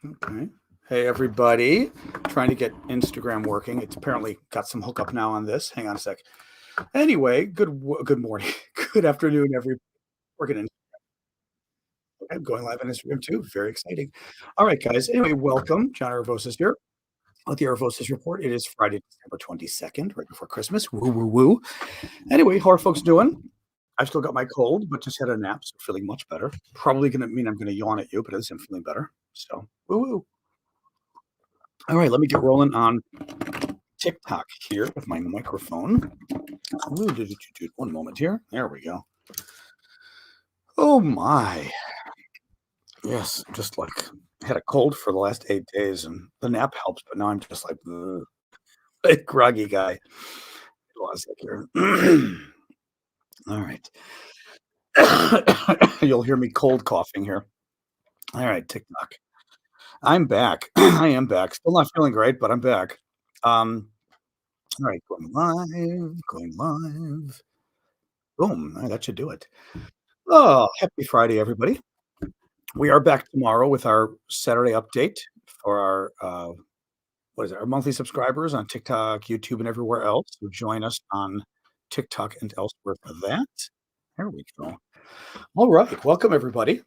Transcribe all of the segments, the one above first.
Okay. Hey, everybody. Trying to get Instagram working. It's apparently got some hookup now on this. Hang on a sec. Anyway, good morning. Good afternoon, everybody. We're going I'm going live on Instagram too. Very exciting. All right, guys. Anyway, welcome. John Arvosis here with the Arvosis Report. It is Friday, December 22nd, right before Christmas. Woo, woo, woo. Anyway, how are folks doing? I've still got my cold, but just had a nap, so feeling much better. Probably going to mean I'm going to yawn at you, but at least I'm feeling better. So, woo, woo. All right, let me get rolling on TikTok here with my microphone. One moment here. There we go. Oh my. Yes, just like had a cold for the last 8 days, and the nap helps, but now I'm just like a groggy guy. Hold on a sec here. All right. You'll hear me cold coughing here. All right, TikTok. I'm back. I am back. Still not feeling great, but I'm back. All right, going live. Boom. That should do it. Oh, happy Friday, everybody. We are back tomorrow with our Saturday update for our our monthly subscribers on TikTok, YouTube, and everywhere else. So join us on TikTok and elsewhere for that. There we go. All right, welcome everybody.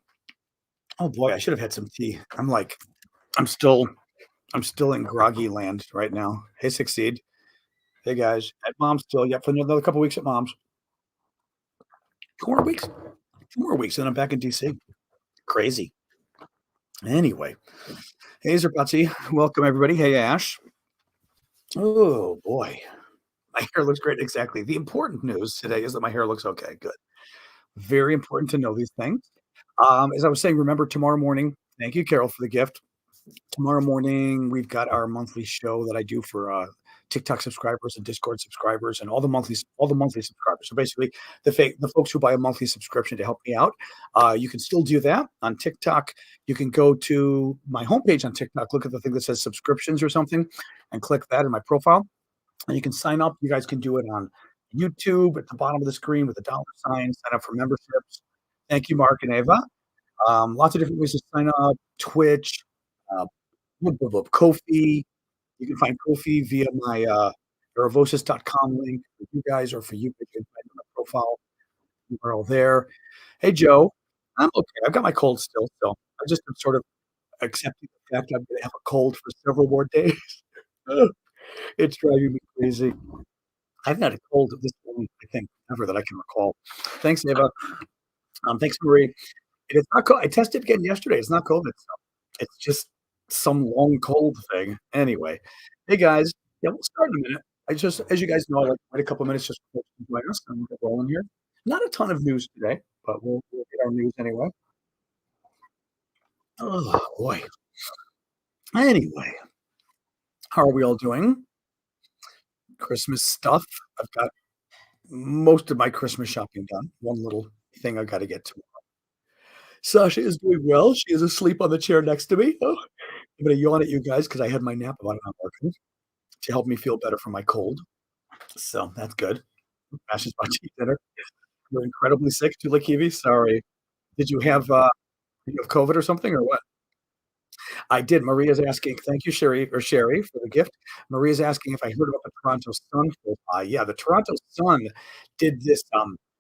Oh boy, I should have had some tea. I'm still in groggy land right now. Hey, Succeed. Hey guys, at Mom's still. Yep, for another couple weeks at Mom's. 2 more weeks. 2 more weeks, and I'm back in DC. Crazy. Anyway, hey Zerbatsy, welcome everybody. Hey Ash. Oh boy, my hair looks great. Exactly. The important news today is that my hair looks okay. Good. Very important to know these things. As I was saying, remember tomorrow morning. Thank you, Carol, for the gift. Tomorrow morning, we've got our monthly show that I do for TikTok subscribers and Discord subscribers and all the monthly subscribers. So basically, the folks who buy a monthly subscription to help me out, you can still do that on TikTok. You can go to my homepage on TikTok, look at the thing that says subscriptions or something, and click that in my profile, and you can sign up. You guys can do it on YouTube at the bottom of the screen with a dollar sign. Sign up for memberships. Thank you, Mark and Ava. Lots of different ways to sign up. Twitch. Uh, Kofi. You can find Kofi via my Aravosis.com link for you guys or for you. You can find my profile URL there. Hey, Joe. I'm okay. I've got my cold still, so I just am sort of accepting the fact I'm going to have a cold for several more days. It's driving me crazy. I haven't had a cold this long, I think, ever that I can recall. Thanks, Eva. Thanks, Marie. It's not cold. I tested again yesterday. It's not COVID. So it's just some long cold thing. Anyway, hey guys, yeah, we'll start in a minute. As you guys know, I like to wait a couple of minutes just to join us and we'll get rolling here. Not a ton of news today, but we'll get our news anyway. Oh boy. Anyway, how are we all doing? Christmas stuff. I've got most of my Christmas shopping done. One little thing I've got to get to. Sasha is doing well. She is asleep on the chair next to me. Oh, I'm going to yawn at you guys because I had my nap about an hour ago to help me feel better from my cold. So that's good. Ash is about to eat dinner. You're incredibly sick, Tulakivi. Sorry. Did you have COVID or something or what? I did. Maria's asking, thank you, Sherry, for the gift. Maria's asking if I heard about the Toronto Sun. Yeah, the Toronto Sun did this,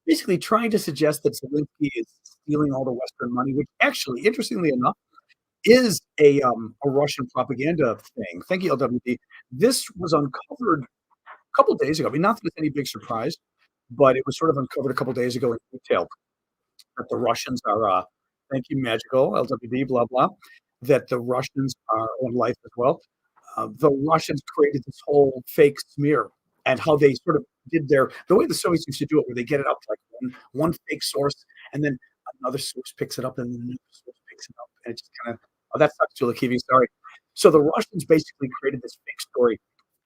basically trying to suggest that Zelensky is stealing all the Western money, which actually, interestingly enough, is a Russian propaganda thing. Thank you, LWD. This was uncovered a couple of days ago. I mean, not that it's any big surprise, but it was sort of uncovered a couple of days ago in detail that the Russians are, thank you, Magical, LWD, blah, blah, that the Russians are on life as well. The Russians created this whole fake smear and how they sort of did the way the Soviets used to do it, where they get it up to like one fake source and then another source picks it up and then another source picks it up. And it just kind of, oh, that sucks, Tulakivi, sorry. So the Russians basically created this fake story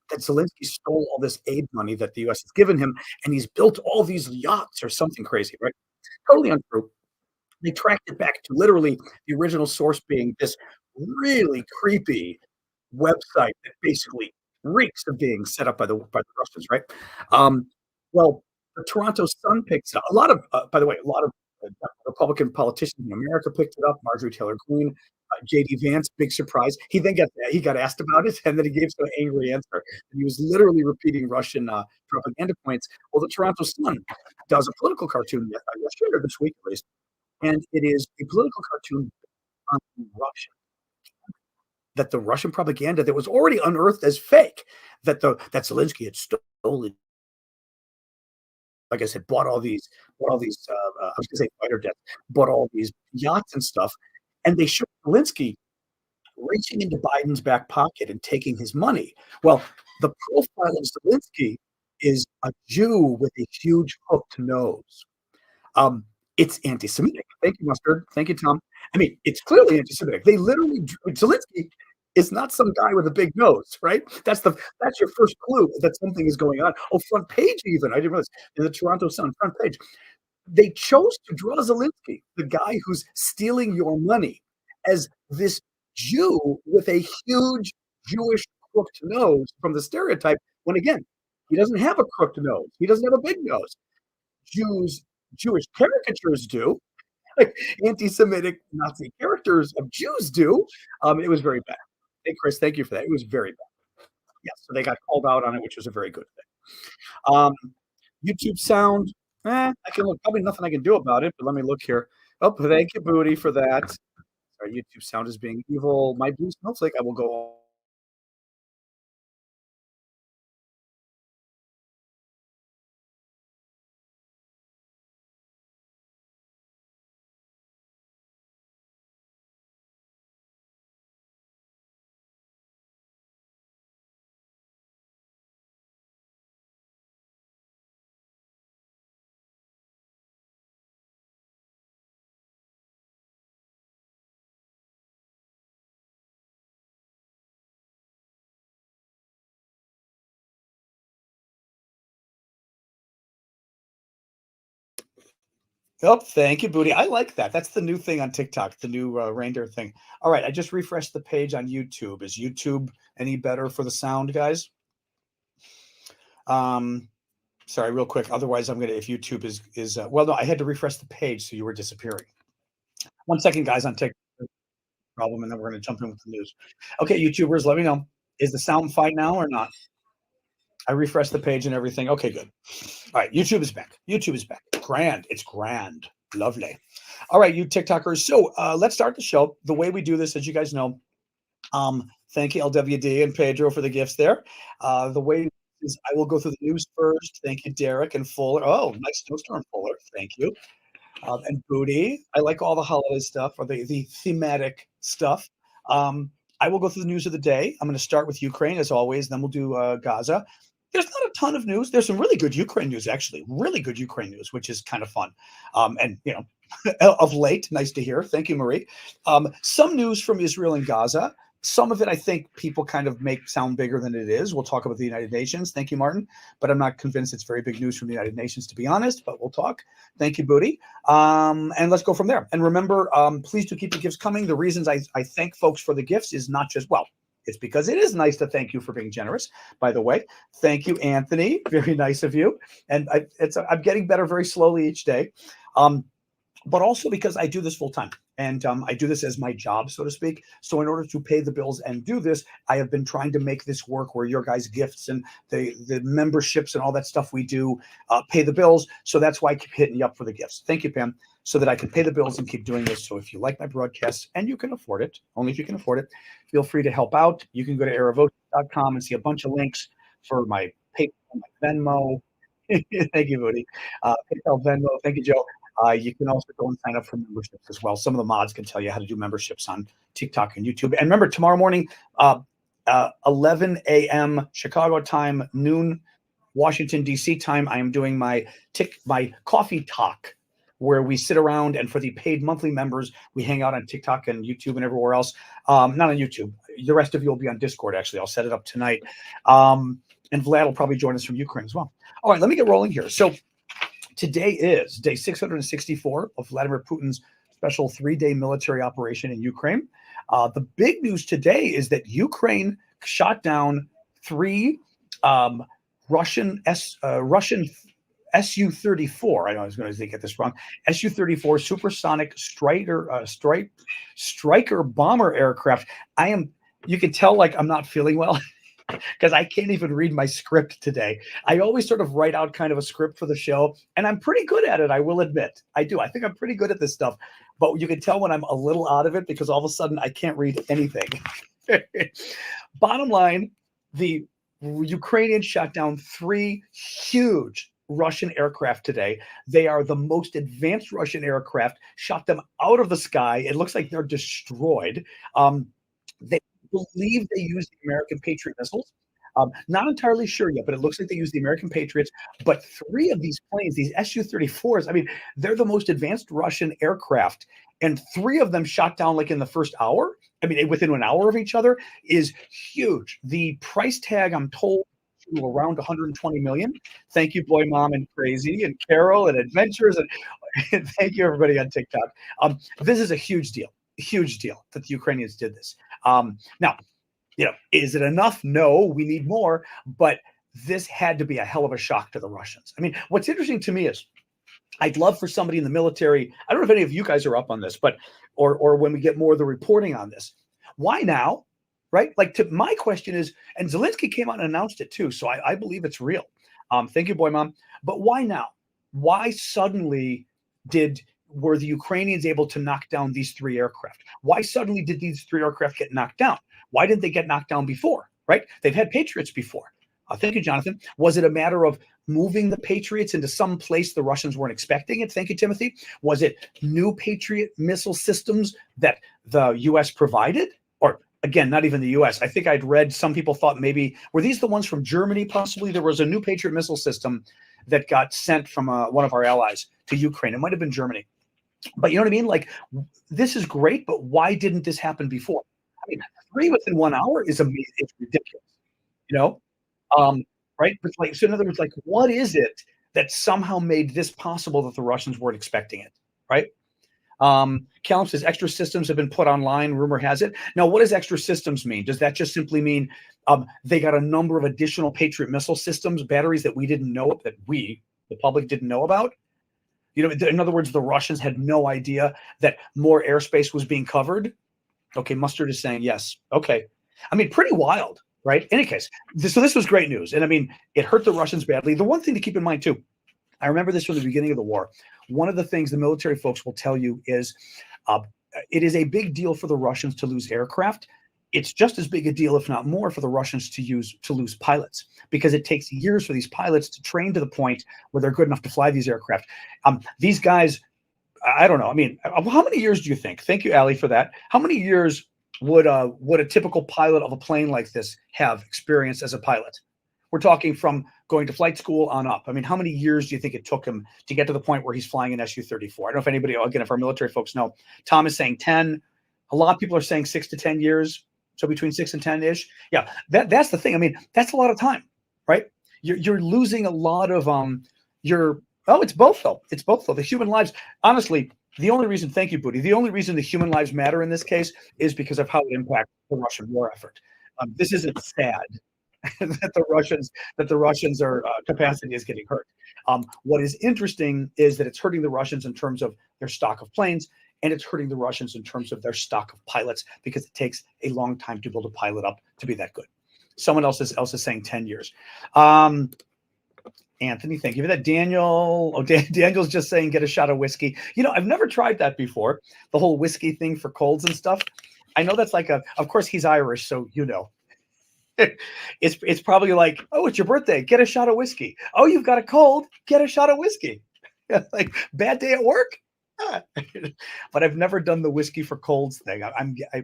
that Zelensky stole all this aid money that the U.S. has given him, and he's built all these yachts or something crazy, right? Totally untrue. They tracked it back to literally the original source being this really creepy website that basically reeks of being set up by the Russians, right? Well, the Toronto Sun picks up a lot of, by the way, a lot of Republican politicians in America picked it up. Marjorie Taylor Greene JD Vance, big surprise. He got asked about it, and then he gave some angry answer. And he was literally repeating Russian propaganda points. Well, the Toronto Sun does a political cartoon yesterday or this week at least, and it is a political cartoon on Russia. That the Russian propaganda that was already unearthed as fake, that Zelensky had stolen, like I said, bought all these. I was going to say fighter jets, bought all these yachts and stuff, and they showed Zelensky reaching into Biden's back pocket and taking his money. Well, the profile of Zelensky is a Jew with a huge hooked nose. Um, it's anti-Semitic. Thank you, Mustard. Thank you, Tom. I mean, it's clearly anti-Semitic. They literally Zelensky is not some guy with a big nose, right? That's your first clue that something is going on. Oh, front page even. I didn't realize in the Toronto Sun front page. They chose to draw Zelensky, the guy who's stealing your money, as this Jew with a huge Jewish crooked nose from the stereotype. When again, he doesn't have a crooked nose. He doesn't have a big nose. Jewish caricatures do, like anti-Semitic Nazi characters of Jews do. It was very bad. Hey, Chris, thank you for that. It was very bad. Yes, so they got called out on it, which was a very good thing. YouTube sound, I can look. Probably nothing I can do about it, but let me look here. Oh, thank you, Booty, for that. Our YouTube sound is being evil. My blue snowflake, I will go. Oh, thank you, Booty. I like that. That's the new thing on TikTok, the new reindeer thing. All right, I just refreshed the page on YouTube. Is YouTube any better for the sound, guys? Sorry, real quick. Otherwise, I'm gonna. If YouTube is well, no, I had to refresh the page, so you were disappearing. 1 second, guys, on TikTok problem, and then we're gonna jump in with the news. Okay, YouTubers, let me know. Is the sound fine now or not? I refreshed the page and everything. Okay, good. All right, YouTube is back. YouTube is back. Grand. It's grand. Lovely. All right, you TikTokers. So let's start the show. The way we do this, as you guys know, thank you, LWD and Pedro, for the gifts there. The way is I will go through the news first. Thank you, Derek and Fuller. Oh, nice snowstorm, Fuller. Thank you. And Booty. I like all the holiday stuff or the thematic stuff. I will go through the news of the day. I'm going to start with Ukraine as always. Then we'll do Gaza. There's not a ton of news. There's some really good Ukraine news, actually. Really good Ukraine news, which is kind of fun. And you know, of late, nice to hear. Thank you, Marie. Some news from Israel and Gaza. Some of it, I think, people kind of make sound bigger than it is. We'll talk about the United Nations. Thank you, Martin. But I'm not convinced it's very big news from the United Nations, to be honest. But we'll talk. Thank you, Booty. And let's go from there. And remember, please do keep the gifts coming. The reasons I thank folks for the gifts is not just, well, it's because it is nice to thank you for being generous, by the way. Thank you, Anthony. Very nice of you. And I'm getting better very slowly each day. But also because I do this full time and I do this as my job, so to speak. So in order to pay the bills and do this, I have been trying to make this work where your guys' gifts and the memberships and all that stuff we do pay the bills. So that's why I keep hitting you up for the gifts. Thank you, Pam, so that I can pay the bills and keep doing this. So if you like my broadcasts and you can afford it, only if you can afford it, feel free to help out. You can go to aravote.com and see a bunch of links for my PayPal, my Venmo. Thank you, Woody. PayPal, Venmo. Thank you, Joe. You can also go and sign up for memberships as well. Some of the mods can tell you how to do memberships on TikTok and YouTube. And remember, tomorrow morning, 11 a.m. Chicago time, noon Washington, D.C. time, I am doing my coffee talk, where we sit around, and for the paid monthly members, we hang out on TikTok and YouTube and everywhere else. Not on YouTube. The rest of you will be on Discord, actually. I'll set it up tonight. And Vlad will probably join us from Ukraine as well. All right, let me get rolling here. So today is day 664 of Vladimir Putin's special 3-day military operation in Ukraine. The big news today is that Ukraine shot down 3 Russian Su-34. I know I was going to get this wrong. Su-34 supersonic striker bomber aircraft. I am. You can tell like I'm not feeling well because I can't even read my script today. I always sort of write out kind of a script for the show, and I'm pretty good at it. I will admit, I do. I think I'm pretty good at this stuff, but you can tell when I'm a little out of it because all of a sudden I can't read anything. Bottom line, the Ukrainians shot down 3 huge Russian aircraft today. They are the most advanced Russian aircraft, shot them out of the sky. It looks like they're destroyed. They believe they used the American Patriot missiles. Not entirely sure yet, but it looks like they used the American Patriots. But 3 of these planes, these Su-34s, I mean, they're the most advanced Russian aircraft. And 3 of them shot down like in the first hour. I mean, within an hour of each other is huge. The price tag, I'm told, to around 120 million. Thank you, Boy, Mom, and Crazy, and Carol, and Adventures, and thank you, everybody on TikTok. This is a huge deal that the Ukrainians did this. Now, is it enough? No, we need more. But this had to be a hell of a shock to the Russians. I mean, what's interesting to me is I'd love for somebody in the military. I don't know if any of you guys are up on this, but or when we get more of the reporting on this, why now? Right? Like, my question is, and Zelensky came out and announced it too, so I believe it's real. Thank you, Boy, Mom. But why now? Why suddenly were the Ukrainians able to knock down these 3 aircraft? Why suddenly did these 3 aircraft get knocked down? Why didn't they get knocked down before? Right? They've had Patriots before. Thank you, Jonathan. Was it a matter of moving the Patriots into some place the Russians weren't expecting it? Thank you, Timothy. Was it new Patriot missile systems that the U.S. provided? Or, again, not even the U.S. I think I'd read some people thought maybe, were these the ones from Germany possibly? There was a new Patriot missile system that got sent from one of our allies to Ukraine. It might have been Germany. But you know what I mean? Like, this is great, but why didn't this happen before? I mean, 3 within 1 hour is amazing. It's ridiculous, you know? Right? But like, so in other words, like, what is it that somehow made this possible that the Russians weren't expecting it? Right? Callum says extra systems have been put online. Rumor has it. Now, what does extra systems mean? Does that just simply mean they got a number of additional Patriot missile systems, batteries that we didn't know, that we, the public, didn't know about? You know, in other words, the Russians had no idea that more airspace was being covered. Okay, Mustard is saying yes. Okay. I mean, pretty wild, right? In any case, so this was great news. And I mean, it hurt the Russians badly. The one thing to keep in mind, too, I remember this from the beginning of the war. One of the things the military folks will tell you is it is a big deal for the Russians to lose aircraft. It's just as big a deal, if not more, for the Russians to lose pilots, because it takes years for these pilots to train to the point where they're good enough to fly these aircraft. These guys, I don't know. I mean, how many years do you think? Thank you, Ali, for that. How many years would a typical pilot of a plane like this have experience as a pilot? We're talking from going to flight school on up. I mean, how many years do you think it took him to get to the point where he's flying an Su-34? I don't know if anybody, again, if our military folks know. Tom is saying 10. A lot of people are saying 6 to 10 years. So between 6 and 10-ish. Yeah, that's the thing. I mean, that's a lot of time, right? You're losing a lot of it's both though. It's both though. The human lives, honestly, the only reason, thank you, Booty, the only reason the human lives matter in this case is because of how it impacts the Russian war effort. This isn't sad that the Russians are capacity is getting hurt. What is interesting is that it's hurting the Russians in terms of their stock of planes, and it's hurting the Russians in terms of their stock of pilots, because it takes a long time to build a pilot up to be that good. Someone else is saying 10 years. Anthony, thank you for that. Daniel's just saying get a shot of whiskey. You know, I've never tried that before, the whole whiskey thing for colds and stuff. I know that's like of course he's Irish, so you know. It's probably like, oh, it's your birthday, get a shot of whiskey. Oh, you've got a cold, get a shot of whiskey. Like, bad day at work? But I've never done the whiskey for colds thing.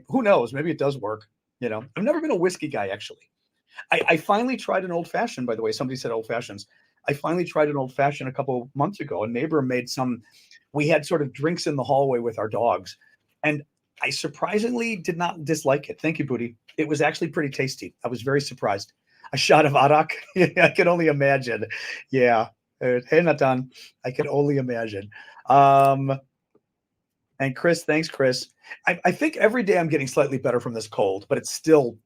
Who knows? Maybe it does work. You know, I've never been a whiskey guy, actually. I finally tried an old fashioned, by the way. Somebody said old fashions. I finally tried an old fashioned a couple of months ago. A neighbor made some. We had sort of drinks in the hallway with our dogs, and I surprisingly did not dislike it. Thank you, Booty. It was actually pretty tasty. I was very surprised. A shot of Arak. I can only imagine. Yeah. Hey, Nathan. I can only imagine. And Chris, thanks, Chris. I think every day I'm getting slightly better from this cold, but it's still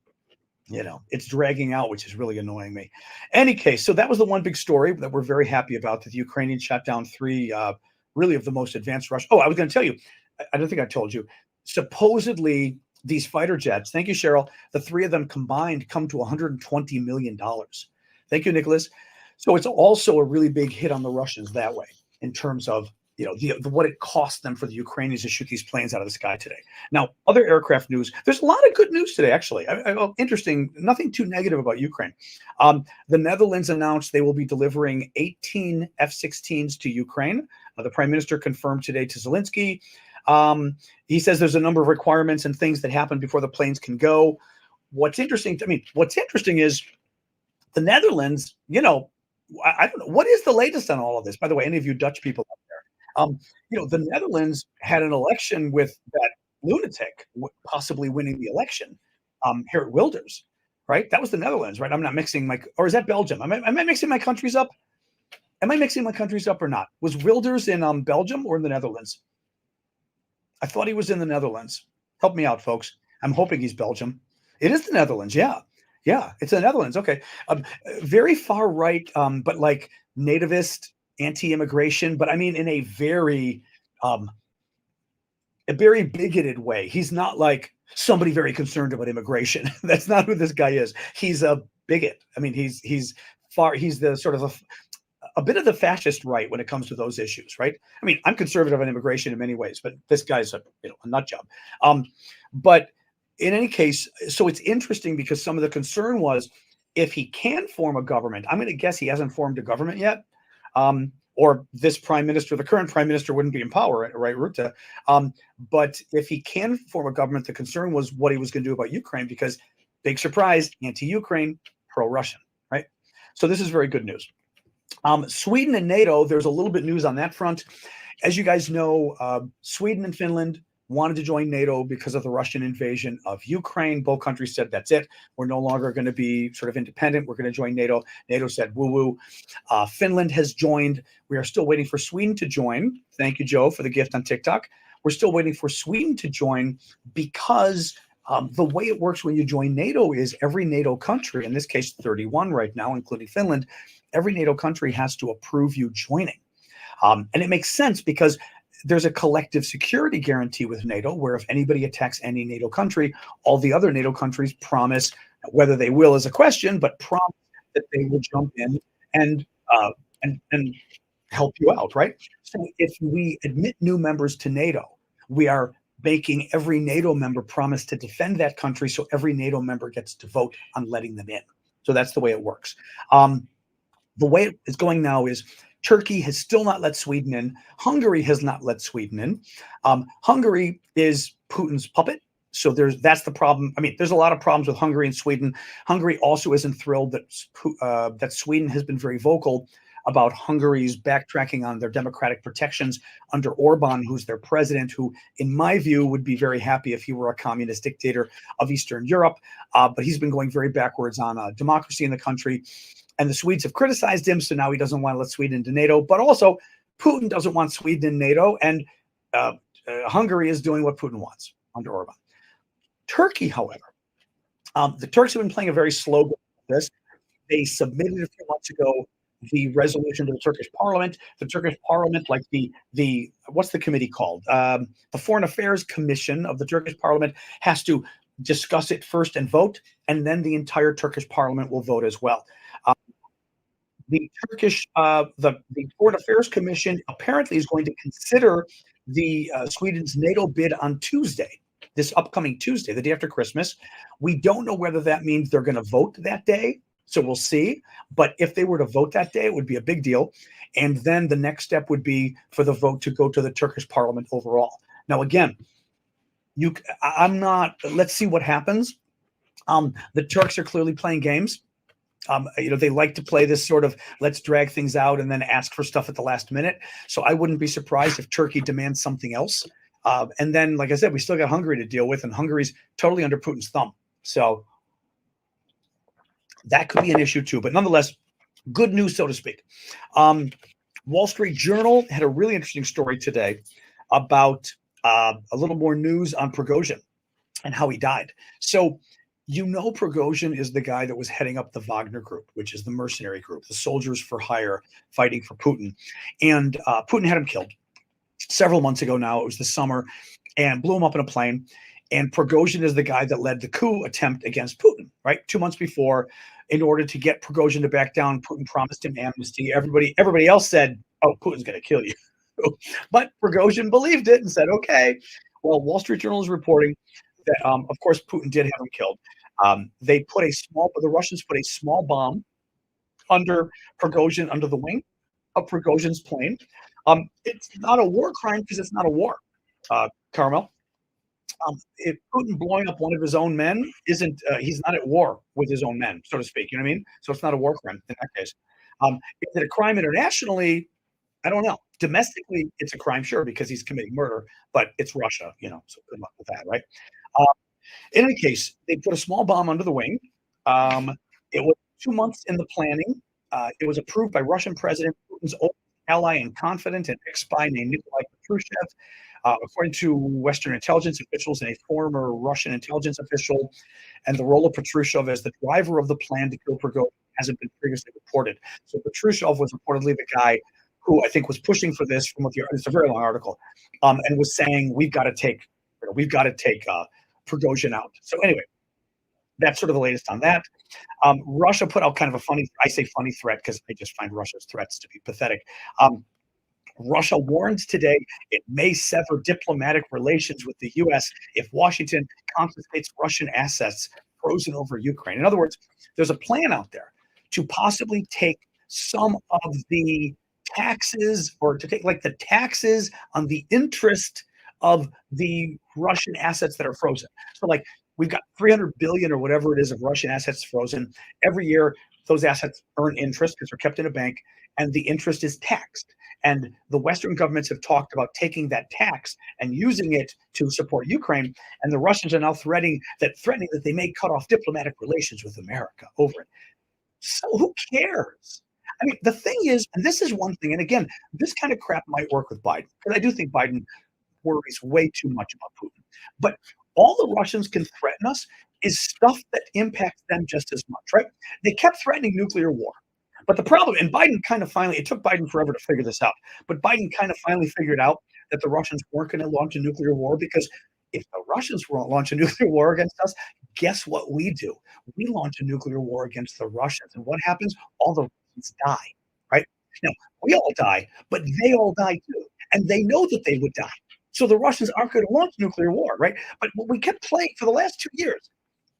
It's dragging out, which is really annoying me. Any case, so that was the one big story that we're very happy about, that the Ukrainians shot down three really of the most advanced Russian. Oh, I was going to tell you, I don't think I told you. Supposedly, these fighter jets, thank you, Cheryl, the three of them combined come to $120 million. Thank you, Nicholas. So it's also a really big hit on the Russians that way, in terms of what it cost them for the Ukrainians to shoot these planes out of the sky today. Now, other aircraft news. There's a lot of good news today, actually. Interesting. Nothing too negative about Ukraine. The Netherlands announced they will be delivering 18 F-16s to Ukraine. The Prime Minister confirmed today to Zelensky. He says there's a number of requirements and things that happen before the planes can go. What's interesting is the Netherlands. I don't know what is the latest on all of this. By the way, any of you Dutch people out there, the Netherlands had an election with that lunatic possibly winning the election, Geert Wilders, right? That was the Netherlands, right? I'm not mixing or is that Belgium? Am I mixing my countries up? Am I mixing my countries up or not? Was Wilders in Belgium or in the Netherlands? I thought he was in the Netherlands. Help me out, folks. I'm hoping he's Belgium. It is the Netherlands, yeah. Yeah, it's the Netherlands. Okay. Very far right, but like nativist, anti-immigration, but I mean in a very bigoted way. He's not like somebody very concerned about immigration. That's not who this guy is. He's a bigot. I mean, he's the sort of a bit of the fascist right when it comes to those issues, right? I mean, I'm conservative on immigration in many ways, but this guy's a nut job. But in any case, so it's interesting because some of the concern was if he can form a government. I'm going to guess he hasn't formed a government yet, or this prime minister, the current prime minister, wouldn't be in power, right, Rutte? But if he can form a government, the concern was what he was going to do about Ukraine, because big surprise, anti-Ukraine, pro-Russian, right? So this is very good news. Sweden and NATO, there's a little bit news on that front. As you guys know, Sweden and Finland wanted to join NATO because of the Russian invasion of Ukraine. Both countries said, that's it. We're no longer going to be sort of independent. We're going to join NATO. NATO said, woo-woo. Finland has joined. We are still waiting for Sweden to join. Thank you, Joe, for the gift on TikTok. We're still waiting for Sweden to join because the way it works when you join NATO is every NATO country, in this case 31 right now, including Finland, every NATO country has to approve you joining. And it makes sense because there's a collective security guarantee with NATO where if anybody attacks any NATO country, all the other NATO countries promise, whether they will is a question, but promise that they will jump in and help you out, right? So if we admit new members to NATO, we are making every NATO member promise to defend that country, so every NATO member gets to vote on letting them in. So that's the way it works. The way it's going now is Turkey has still not let Sweden in. Hungary has not let Sweden in. Hungary is Putin's puppet. So that's the problem. I mean, there's a lot of problems with Hungary and Sweden. Hungary also isn't thrilled that Sweden has been very vocal about Hungary's backtracking on their democratic protections under Orban, who's their president, who, in my view, would be very happy if he were a communist dictator of Eastern Europe. But he's been going very backwards on democracy in the country. And the Swedes have criticized him, so now he doesn't want to let Sweden into NATO. But also, Putin doesn't want Sweden in NATO, and Hungary is doing what Putin wants under Orban. Turkey, however, the Turks have been playing a very slow game with this. They submitted a few months ago the resolution to the Turkish parliament. The Turkish parliament, like the what's the committee called? The Foreign Affairs Commission of the Turkish parliament has to discuss it first and vote, and then the entire Turkish parliament will vote as well. The Foreign Affairs Commission apparently is going to consider the Sweden's NATO bid on Tuesday, this upcoming Tuesday, the day after Christmas. We don't know whether that means they're going to vote that day, so we'll see. But if they were to vote that day, it would be a big deal. And then the next step would be for the vote to go to the Turkish parliament overall. Now, again, let's see what happens. The Turks are clearly playing games. They like to play this sort of let's drag things out and then ask for stuff at the last minute. So I wouldn't be surprised if Turkey demands something else. And then, like I said, we still got Hungary to deal with, and Hungary's totally under Putin's thumb. So that could be an issue too. But nonetheless, good news, so to speak. Wall Street Journal had a really interesting story today about a little more news on Prigozhin and how he died. So Prigozhin is the guy that was heading up the Wagner Group, which is the mercenary group, the soldiers for hire fighting for Putin. And Putin had him killed several months ago now. It was the summer, and blew him up in a plane. And Prigozhin is the guy that led the coup attempt against Putin, right? 2 months before, in order to get Prigozhin to back down, Putin promised him amnesty. Everybody else said, "Oh, Putin's going to kill you," but Prigozhin believed it and said, "Okay." Well, Wall Street Journal is reporting that, of course, Putin did have him killed. The Russians put a small bomb under Prigozhin, under the wing of Prigozhin's plane. It's not a war crime because it's not a war, Carmel. If Putin blowing up one of his own men isn't, he's not at war with his own men, so to speak. You know what I mean? So it's not a war crime in that case. Is it a crime internationally? I don't know. Domestically, it's a crime, sure, because he's committing murder, but it's Russia, so good luck with that, right? Uh, in any case, they put a small bomb under the wing. Um, it was 2 months in the planning. It was approved by Russian President Putin's old ally and confidant and ex-spy named Nikolai Patrushev. According to Western intelligence officials and a former Russian intelligence official, and the role of Patrushev as the driver of the plan to kill Prigozhin hasn't been previously reported. So Patrushev was reportedly the guy who I think was pushing for this from it's a very long article, and was saying we've got to take Prigozhin out. So anyway, that's sort of the latest on that. Russia put out kind of a funny threat because I just find Russia's threats to be pathetic. Russia warned today it may sever diplomatic relations with the U.S. if Washington confiscates Russian assets frozen over Ukraine. In other words, there's a plan out there to possibly take some of the taxes, or to take like the taxes on the interest of the Russian assets that are frozen. So like we've got 300 billion or whatever it is of Russian assets frozen. Every year, those assets earn interest because they're kept in a bank, and the interest is taxed. And the Western governments have talked about taking that tax and using it to support Ukraine. And the Russians are now threatening that they may cut off diplomatic relations with America over it. So who cares? I mean, the thing is, and this is one thing, and again, this kind of crap might work with Biden, because I do think Biden worries way too much about Putin. But all the Russians can threaten us is stuff that impacts them just as much, right? They kept threatening nuclear war. But the problem, and Biden kind of finally, it took Biden forever to figure this out, but Biden kind of finally figured out that the Russians weren't going to launch a nuclear war, because if the Russians won't launch a nuclear war against us, guess what we do? We launch a nuclear war against the Russians. And what happens? All the Russians die, right? Now, we all die, but they all die too. And they know that they would die. So the Russians aren't going to launch nuclear war, right? But what we kept playing for the last 2 years,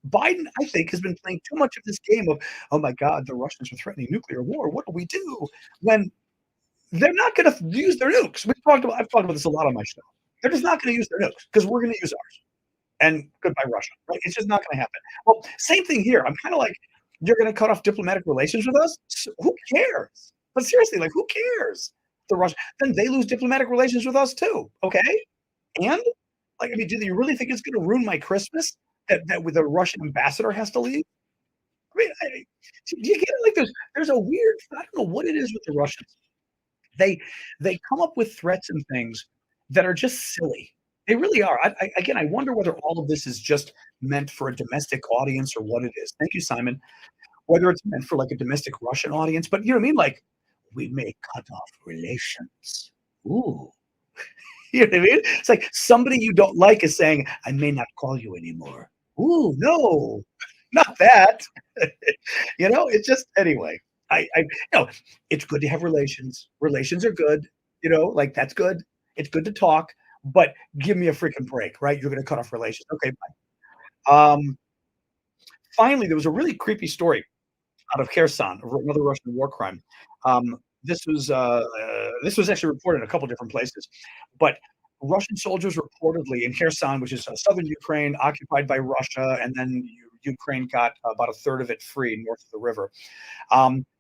Biden, I think, has been playing too much of this game of, oh my God, the Russians are threatening nuclear war. What do we do? When they're not going to use their nukes. I've talked about this a lot on my show. They're just not going to use their nukes because we're going to use ours. And goodbye, Russia. Right? It's just not going to happen. Well, same thing here. I'm kind of like, you're going to cut off diplomatic relations with us? So who cares? But seriously, like, who cares? The Russians, then they lose diplomatic relations with us too. Okay. And like, I mean, do you really think it's going to ruin my Christmas that with a Russian ambassador has to leave? I mean, do you get it? Like, there's a weird, I don't know what it is with the Russians. They come up with threats and things that are just silly. They really are. Again, I wonder whether all of this is just meant for a domestic audience or what it is. Thank you, Simon. Whether it's meant for like a domestic Russian audience, but you know what I mean? Like, we may cut off relations. Ooh. You know what I mean? It's like somebody you don't like is saying, I may not call you anymore. Ooh, no, not that. It's just, anyway. It's good to have relations. Relations are good. Like, that's good. It's good to talk, but give me a freaking break, right? You're going to cut off relations. Okay, bye. Finally, there was a really creepy story out of Kherson, another Russian war crime. This was actually reported in a couple different places, but Russian soldiers reportedly in Kherson, which is southern Ukraine, occupied by Russia, and then Ukraine got about a third of it free north of the river.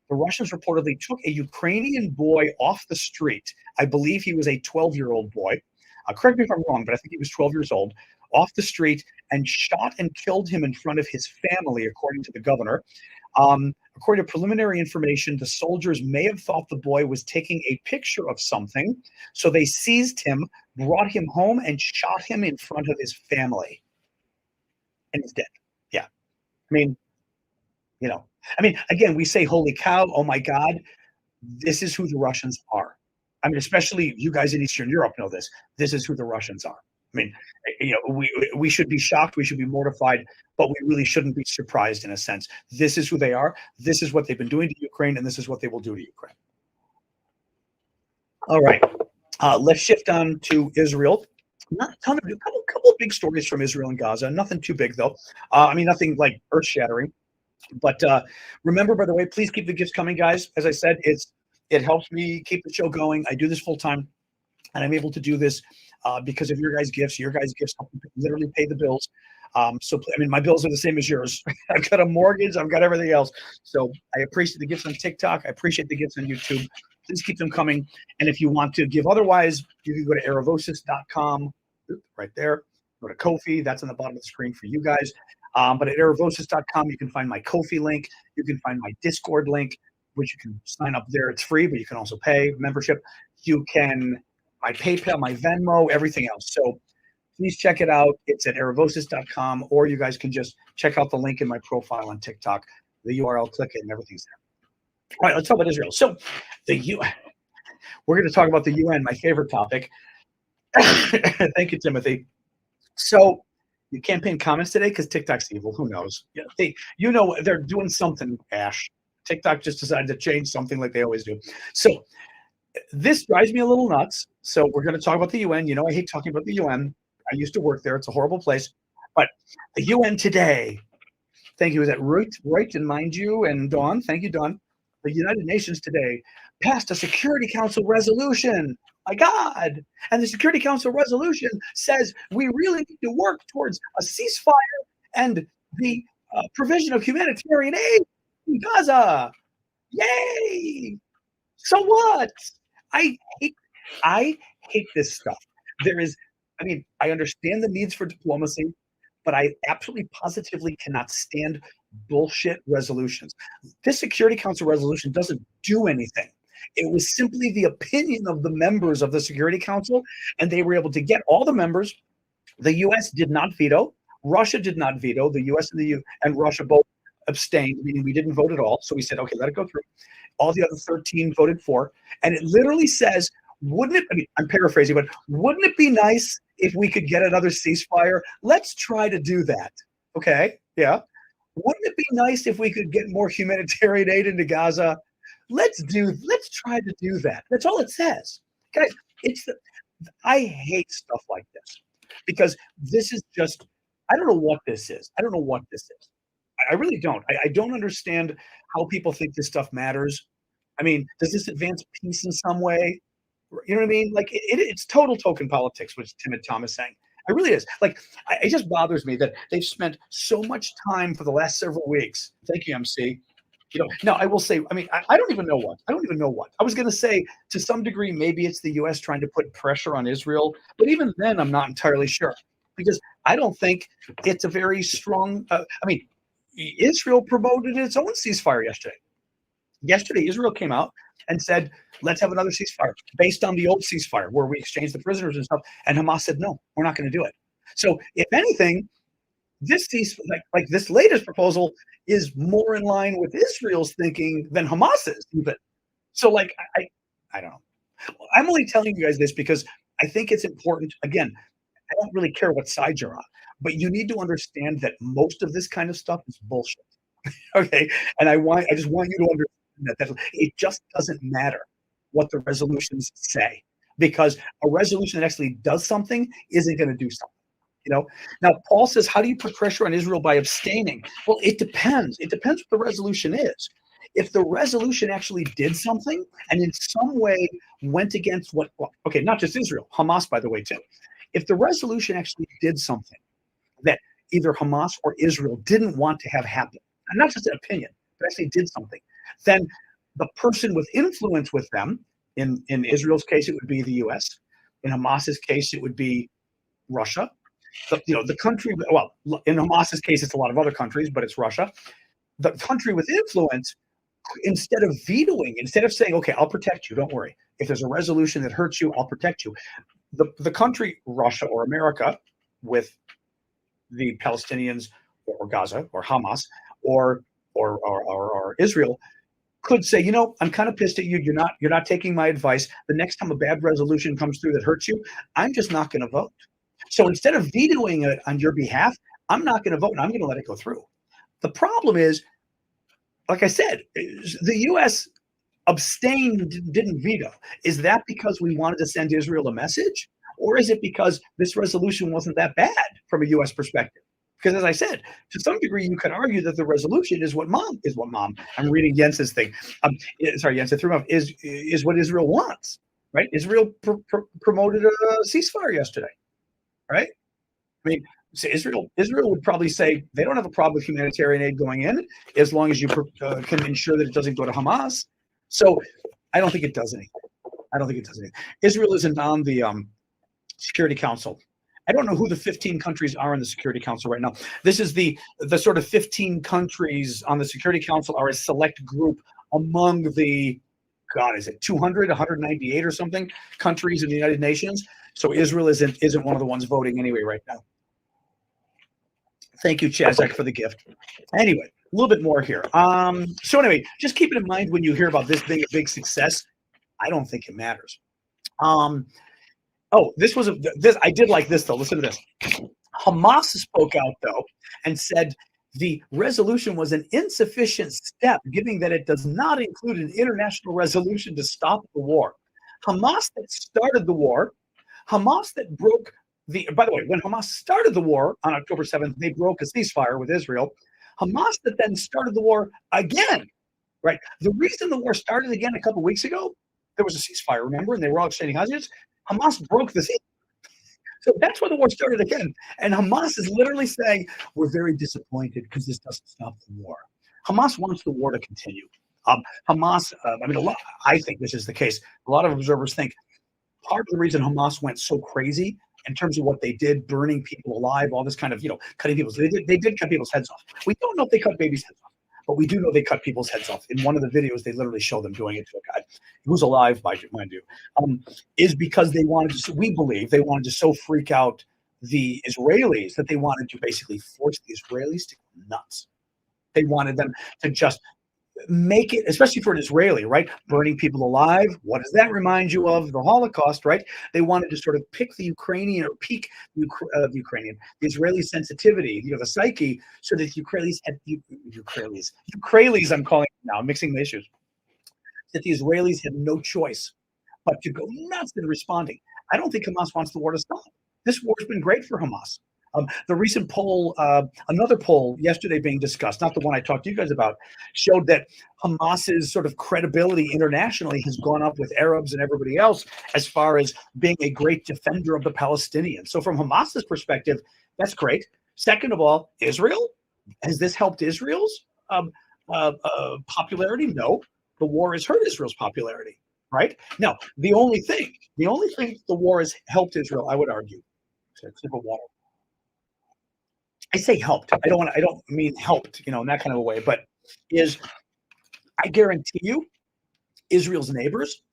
The Russians reportedly took a Ukrainian boy off the street. I believe he was a 12-year-old boy. Correct me if I'm wrong, but I think he was 12 years old, off the street, and shot and killed him in front of his family, according to the governor. According to preliminary information, the soldiers may have thought the boy was taking a picture of something, so they seized him, brought him home, and shot him in front of his family. And he's dead. Yeah. mean, again, we say, holy cow, oh my God, this is who the Russians are. I mean, especially you guys in Eastern Europe know this. This is who the Russians are. I mean, we should be shocked, we should be mortified, but we really shouldn't be surprised in a sense. This is who they are. This is what they've been doing to Ukraine, and this is what they will do to Ukraine. All right, let's shift on to Israel. Not a ton of a couple of big stories from Israel and Gaza. Nothing too big though. Nothing like earth shattering. But remember, by the way, please keep the gifts coming, guys. As I said, it helps me keep the show going. I do this full time, and I'm able to do this because of your guys' gifts. Your guys' gifts help literally pay the bills. My bills are the same as yours. I've got a mortgage. I've got everything else. So I appreciate the gifts on TikTok. I appreciate the gifts on YouTube. Please keep them coming. And if you want to give otherwise, you can go to erevosis.com right there. Go to Ko-fi. That's on the bottom of the screen for you guys. But at erevosis.com, you can find my Ko-fi link. You can find my Discord link, which you can sign up there. It's free, but you can also pay membership. You can, my PayPal, my Venmo, everything else. So please check it out. It's at erevosis.com, or you guys can just check out the link in my profile on TikTok. The URL, click it, and everything's there. All right, let's talk about Israel. So we're going to talk about the UN, my favorite topic. Thank you, Timothy. So you can't pin comments today because TikTok's evil. Who knows? They're doing something, Ash. TikTok just decided to change something like they always do. So this drives me a little nuts. So we're going to talk about the UN. I hate talking about the UN. I used to work there. It's a horrible place. But the UN today, thank you. Is that right? And mind you, and Dawn, thank you, Dawn. The United Nations today passed a Security Council resolution. My God. And the Security Council resolution says we really need to work towards a ceasefire and the provision of humanitarian aid in Gaza. Yay! So what? I hate this stuff. I understand the needs for diplomacy, but I absolutely positively cannot stand bullshit resolutions. This Security Council resolution doesn't do anything. It was simply the opinion of the members of the Security Council, and they were able to get all the members. The U.S. did not veto. Russia did not veto. The U.S. and Russia both abstained, meaning we didn't vote at all. So we said, okay, let it go through. All the other 13 voted for. And it literally says, I'm paraphrasing, but wouldn't it be nice if we could get another ceasefire? Let's try to do that. Okay, yeah. Wouldn't it be nice if we could get more humanitarian aid into Gaza? Let's try to do that. That's all it says. Guys, I hate stuff like this because this is just, I don't know what this is. I really don't. I don't understand how people think this stuff matters. Does this advance peace in some way? You know what I mean? Like it's total token politics, which Tim and Tom is saying. It really is. Like it just bothers me that they've spent so much time for the last several weeks. Thank you, MC. Now I will say, I don't even know what. I was going to say, to some degree, maybe it's the U.S. trying to put pressure on Israel, but even then, I'm not entirely sure because I don't think it's a very strong. Israel promoted its own ceasefire yesterday. Yesterday, Israel came out and said, let's have another ceasefire based on the old ceasefire where we exchanged the prisoners and stuff. And Hamas said, no, we're not going to do it. So if anything, this like this latest proposal is more in line with Israel's thinking than Hamas's even. So I don't know. I'm only telling you guys this because I think it's important. Again, I don't really care what side you're on, but you need to understand that most of this kind of stuff is bullshit. Okay. And I just want you to understand that it just doesn't matter what the resolutions say, because a resolution that actually does something isn't going to do something. Now Paul says, how do you put pressure on Israel by abstaining? Well, it depends. It depends what the resolution is. If the resolution actually did something and in some way went against not just Israel, Hamas, by the way, too. If the resolution actually did something that either Hamas or Israel didn't want to have happen, and not just an opinion, but actually did something, then the person with influence with them, in Israel's case, it would be the U.S. In Hamas's case, it would be Russia. The country, well, in Hamas's case, it's a lot of other countries, but it's Russia. The country with influence, instead of vetoing, instead of saying, okay, I'll protect you, don't worry. If there's a resolution that hurts you, I'll protect you. The country, Russia or America, with the Palestinians or Gaza or Hamas or or Israel could say, I'm kind of pissed at you. You're not taking my advice. The next time a bad resolution comes through that hurts you, I'm just not going to vote. So instead of vetoing it on your behalf, I'm not going to vote and I'm going to let it go through. The problem is, like I said, the U.S. abstained, didn't veto. Is that because we wanted to send Israel a message? Or is it because this resolution wasn't that bad from a U.S. perspective? Because as I said, to some degree, you could argue that the resolution is what mom. I'm reading Jens's thing. Sorry, Jens, I threw him off. Is what Israel wants, right? Israel promoted a ceasefire yesterday, right? I mean, so Israel would probably say they don't have a problem with humanitarian aid going in as long as you can ensure that it doesn't go to Hamas. So I don't think it does anything. Israel isn't on the Security Council. I don't know who the 15 countries are in the Security Council right now. This is the sort of 15 countries on the Security Council are a select group among the, God, is it 200, 198 or something countries in the United Nations? So Israel isn't one of the ones voting anyway right now. Thank you, Chazak, for the gift. Anyway, a little bit more here. So anyway, just keep it in mind when you hear about this being a big success. I don't think it matters. I did like this though. Listen to this. Hamas spoke out though and said the resolution was an insufficient step, given that it does not include an international resolution to stop the war. Hamas that started the war, Hamas that broke by the way, when Hamas started the war on October 7th, they broke a ceasefire with Israel. Hamas that then started the war again, right? The reason the war started again a couple of weeks ago, there was a ceasefire, remember? And they were all exchanging hostages. Hamas broke the ceasefire. So that's why the war started again. And Hamas is literally saying, we're very disappointed because this doesn't stop the war. Hamas wants the war to continue. Hamas, I think this is the case. A lot of observers think part of the reason Hamas went so crazy in terms of what they did, burning people alive, all this kind of, cutting people's, they did cut people's heads off. We don't know if they cut babies' heads off, but we do know they cut people's heads off. In one of the videos, they literally show them doing it to a guy who's alive, mind you, is because we believe they wanted to so freak out the Israelis that they wanted to basically force the Israelis to go nuts. They wanted them to just make it, especially for an Israeli, right? Burning people alive. What does that remind you of? The Holocaust, right? They wanted to sort of pick the Ukrainian or peak the Israeli sensitivity, the psyche, so that Ukrainians, I'm calling it now, I'm mixing the issues, that the Israelis had no choice but to go nuts in responding. I don't think Hamas wants the war to stop. This war's been great for Hamas. The recent poll, another poll yesterday being discussed, not the one I talked to you guys about, showed that Hamas's sort of credibility internationally has gone up with Arabs and everybody else as far as being a great defender of the Palestinians. So from Hamas's perspective, that's great. Second of all, Israel, has this helped Israel's popularity? No. The war has hurt Israel's popularity, right? Now, the only thing the war has helped Israel, I would argue, water. I say helped. I don't mean helped, in that kind of a way, but I guarantee you, Israel's neighbors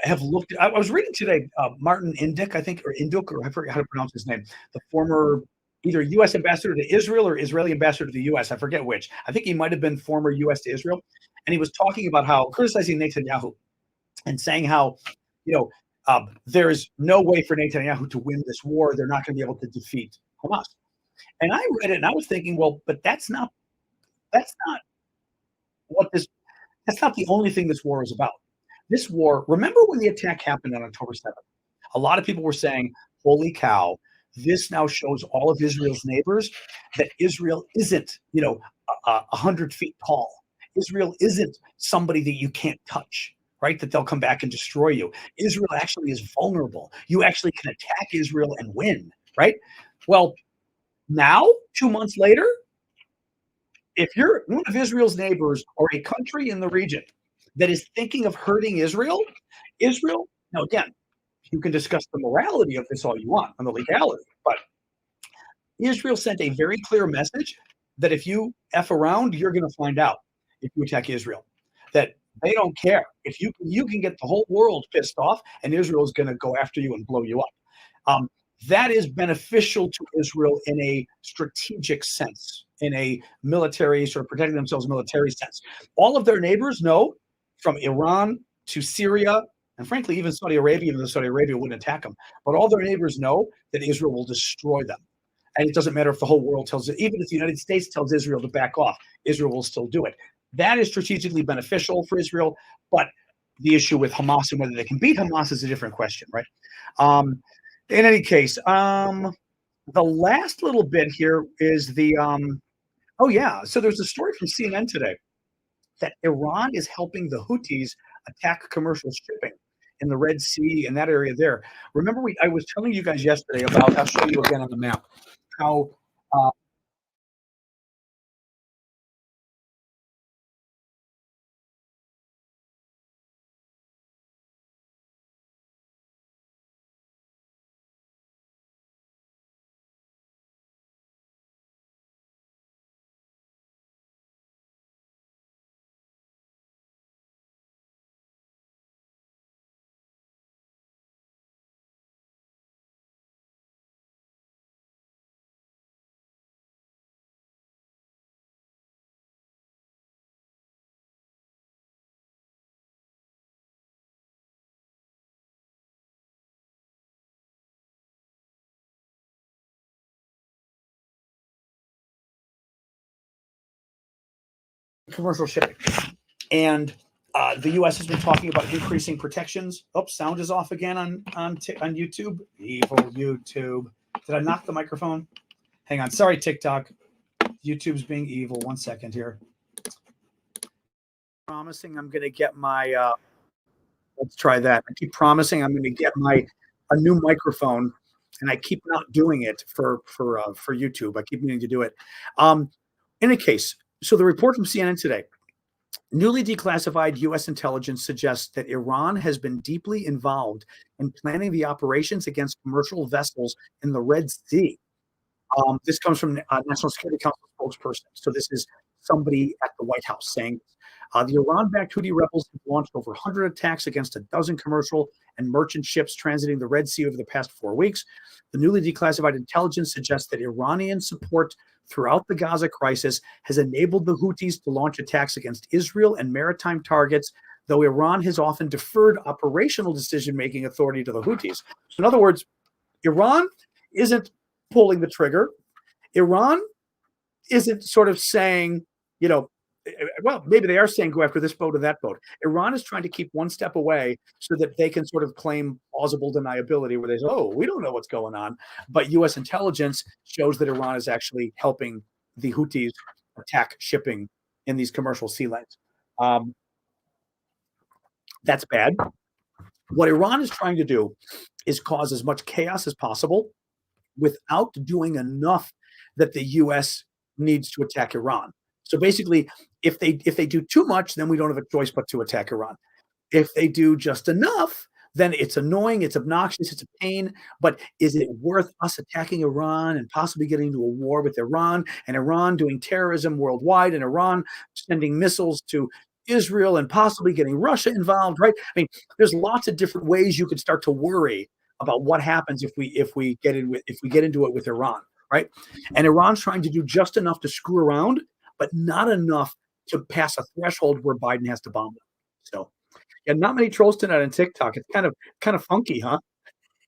have looked. I was reading today, Martin Indyk, I think, or Induk, or I forget how to pronounce his name, the former either U.S. ambassador to Israel or Israeli ambassador to the U.S. I forget which. I think he might have been former U.S. to Israel, and he was talking about how criticizing Netanyahu and saying how, there's no way for Netanyahu to win this war. They're not going to be able to defeat Hamas. And I read it and I was thinking, well, but that's not the only thing this war is about. This war, remember when the attack happened on October 7th? A lot of people were saying, holy cow, this now shows all of Israel's neighbors that Israel isn't, 100 feet tall. Israel isn't somebody that you can't touch, right? That they'll come back and destroy you. Israel actually is vulnerable. You actually can attack Israel and win, right? Well, now, 2 months later, if you're one of Israel's neighbors or a country in the region that is thinking of hurting Israel, now again, you can discuss the morality of this all you want and the legality, but Israel sent a very clear message that if you F around, you're going to find out if you attack Israel, that they don't care. If you can get the whole world pissed off and Israel is going to go after you and blow you up. That is beneficial to Israel in a strategic sense, in a military sort of protecting themselves military sense. All of their neighbors know, from Iran to Syria, and frankly, even Saudi Arabia, even though Saudi Arabia wouldn't attack them, but all their neighbors know that Israel will destroy them. And it doesn't matter if the whole world tells it, even if the United States tells Israel to back off, Israel will still do it. That is strategically beneficial for Israel, but the issue with Hamas and whether they can beat Hamas is a different question, right? Um, in any case, the last little bit here is oh yeah, so there's a story from CNN today that Iran is helping the Houthis attack commercial shipping in the Red Sea and that area there. Remember, I was telling you guys yesterday about. I'll show you again on the map how uh, commercial shipping. And the U.S. has been talking about increasing protections. Oops, sound is off again on YouTube. Evil YouTube. Did I knock the microphone? Hang on. Sorry, TikTok. YouTube's being evil. 1 second here. Promising I'm going to get my. Let's try that. I keep promising I'm going to get a new microphone, and I keep not doing it for YouTube. I keep meaning to do it. In any case, so the report from CNN today. Newly declassified U.S. intelligence suggests that Iran has been deeply involved in planning the operations against commercial vessels in the Red Sea. This comes from National Security Council spokesperson. So this is somebody at the White House saying the Iran-backed Houthi rebels have launched over 100 attacks against a dozen commercial and merchant ships transiting the Red Sea over the past 4 weeks. The newly declassified intelligence suggests that Iranian support throughout the Gaza crisis has enabled the Houthis to launch attacks against Israel and maritime targets, though Iran has often deferred operational decision-making authority to the Houthis. So in other words, Iran isn't pulling the trigger. Iran isn't sort of saying, well, maybe they are saying go after this boat or that boat. Iran is trying to keep one step away so that they can sort of claim plausible deniability where they say, oh, we don't know what's going on. But U.S. intelligence shows that Iran is actually helping the Houthis attack shipping in these commercial sea lanes. That's bad. What Iran is trying to do is cause as much chaos as possible without doing enough that the U.S. needs to attack Iran. So basically, if they do too much, then we don't have a choice but to attack Iran. If they do just enough, then it's annoying, it's obnoxious, it's a pain. But is it worth us attacking Iran and possibly getting into a war with Iran and Iran doing terrorism worldwide and Iran sending missiles to Israel and possibly getting Russia involved, right? I mean, there's lots of different ways you could start to worry about what happens if we get into it with Iran, right? And Iran's trying to do just enough to screw around, but not enough to pass a threshold where Biden has to bomb them. So, yeah, not many trolls tonight on TikTok. It's kind of funky, huh?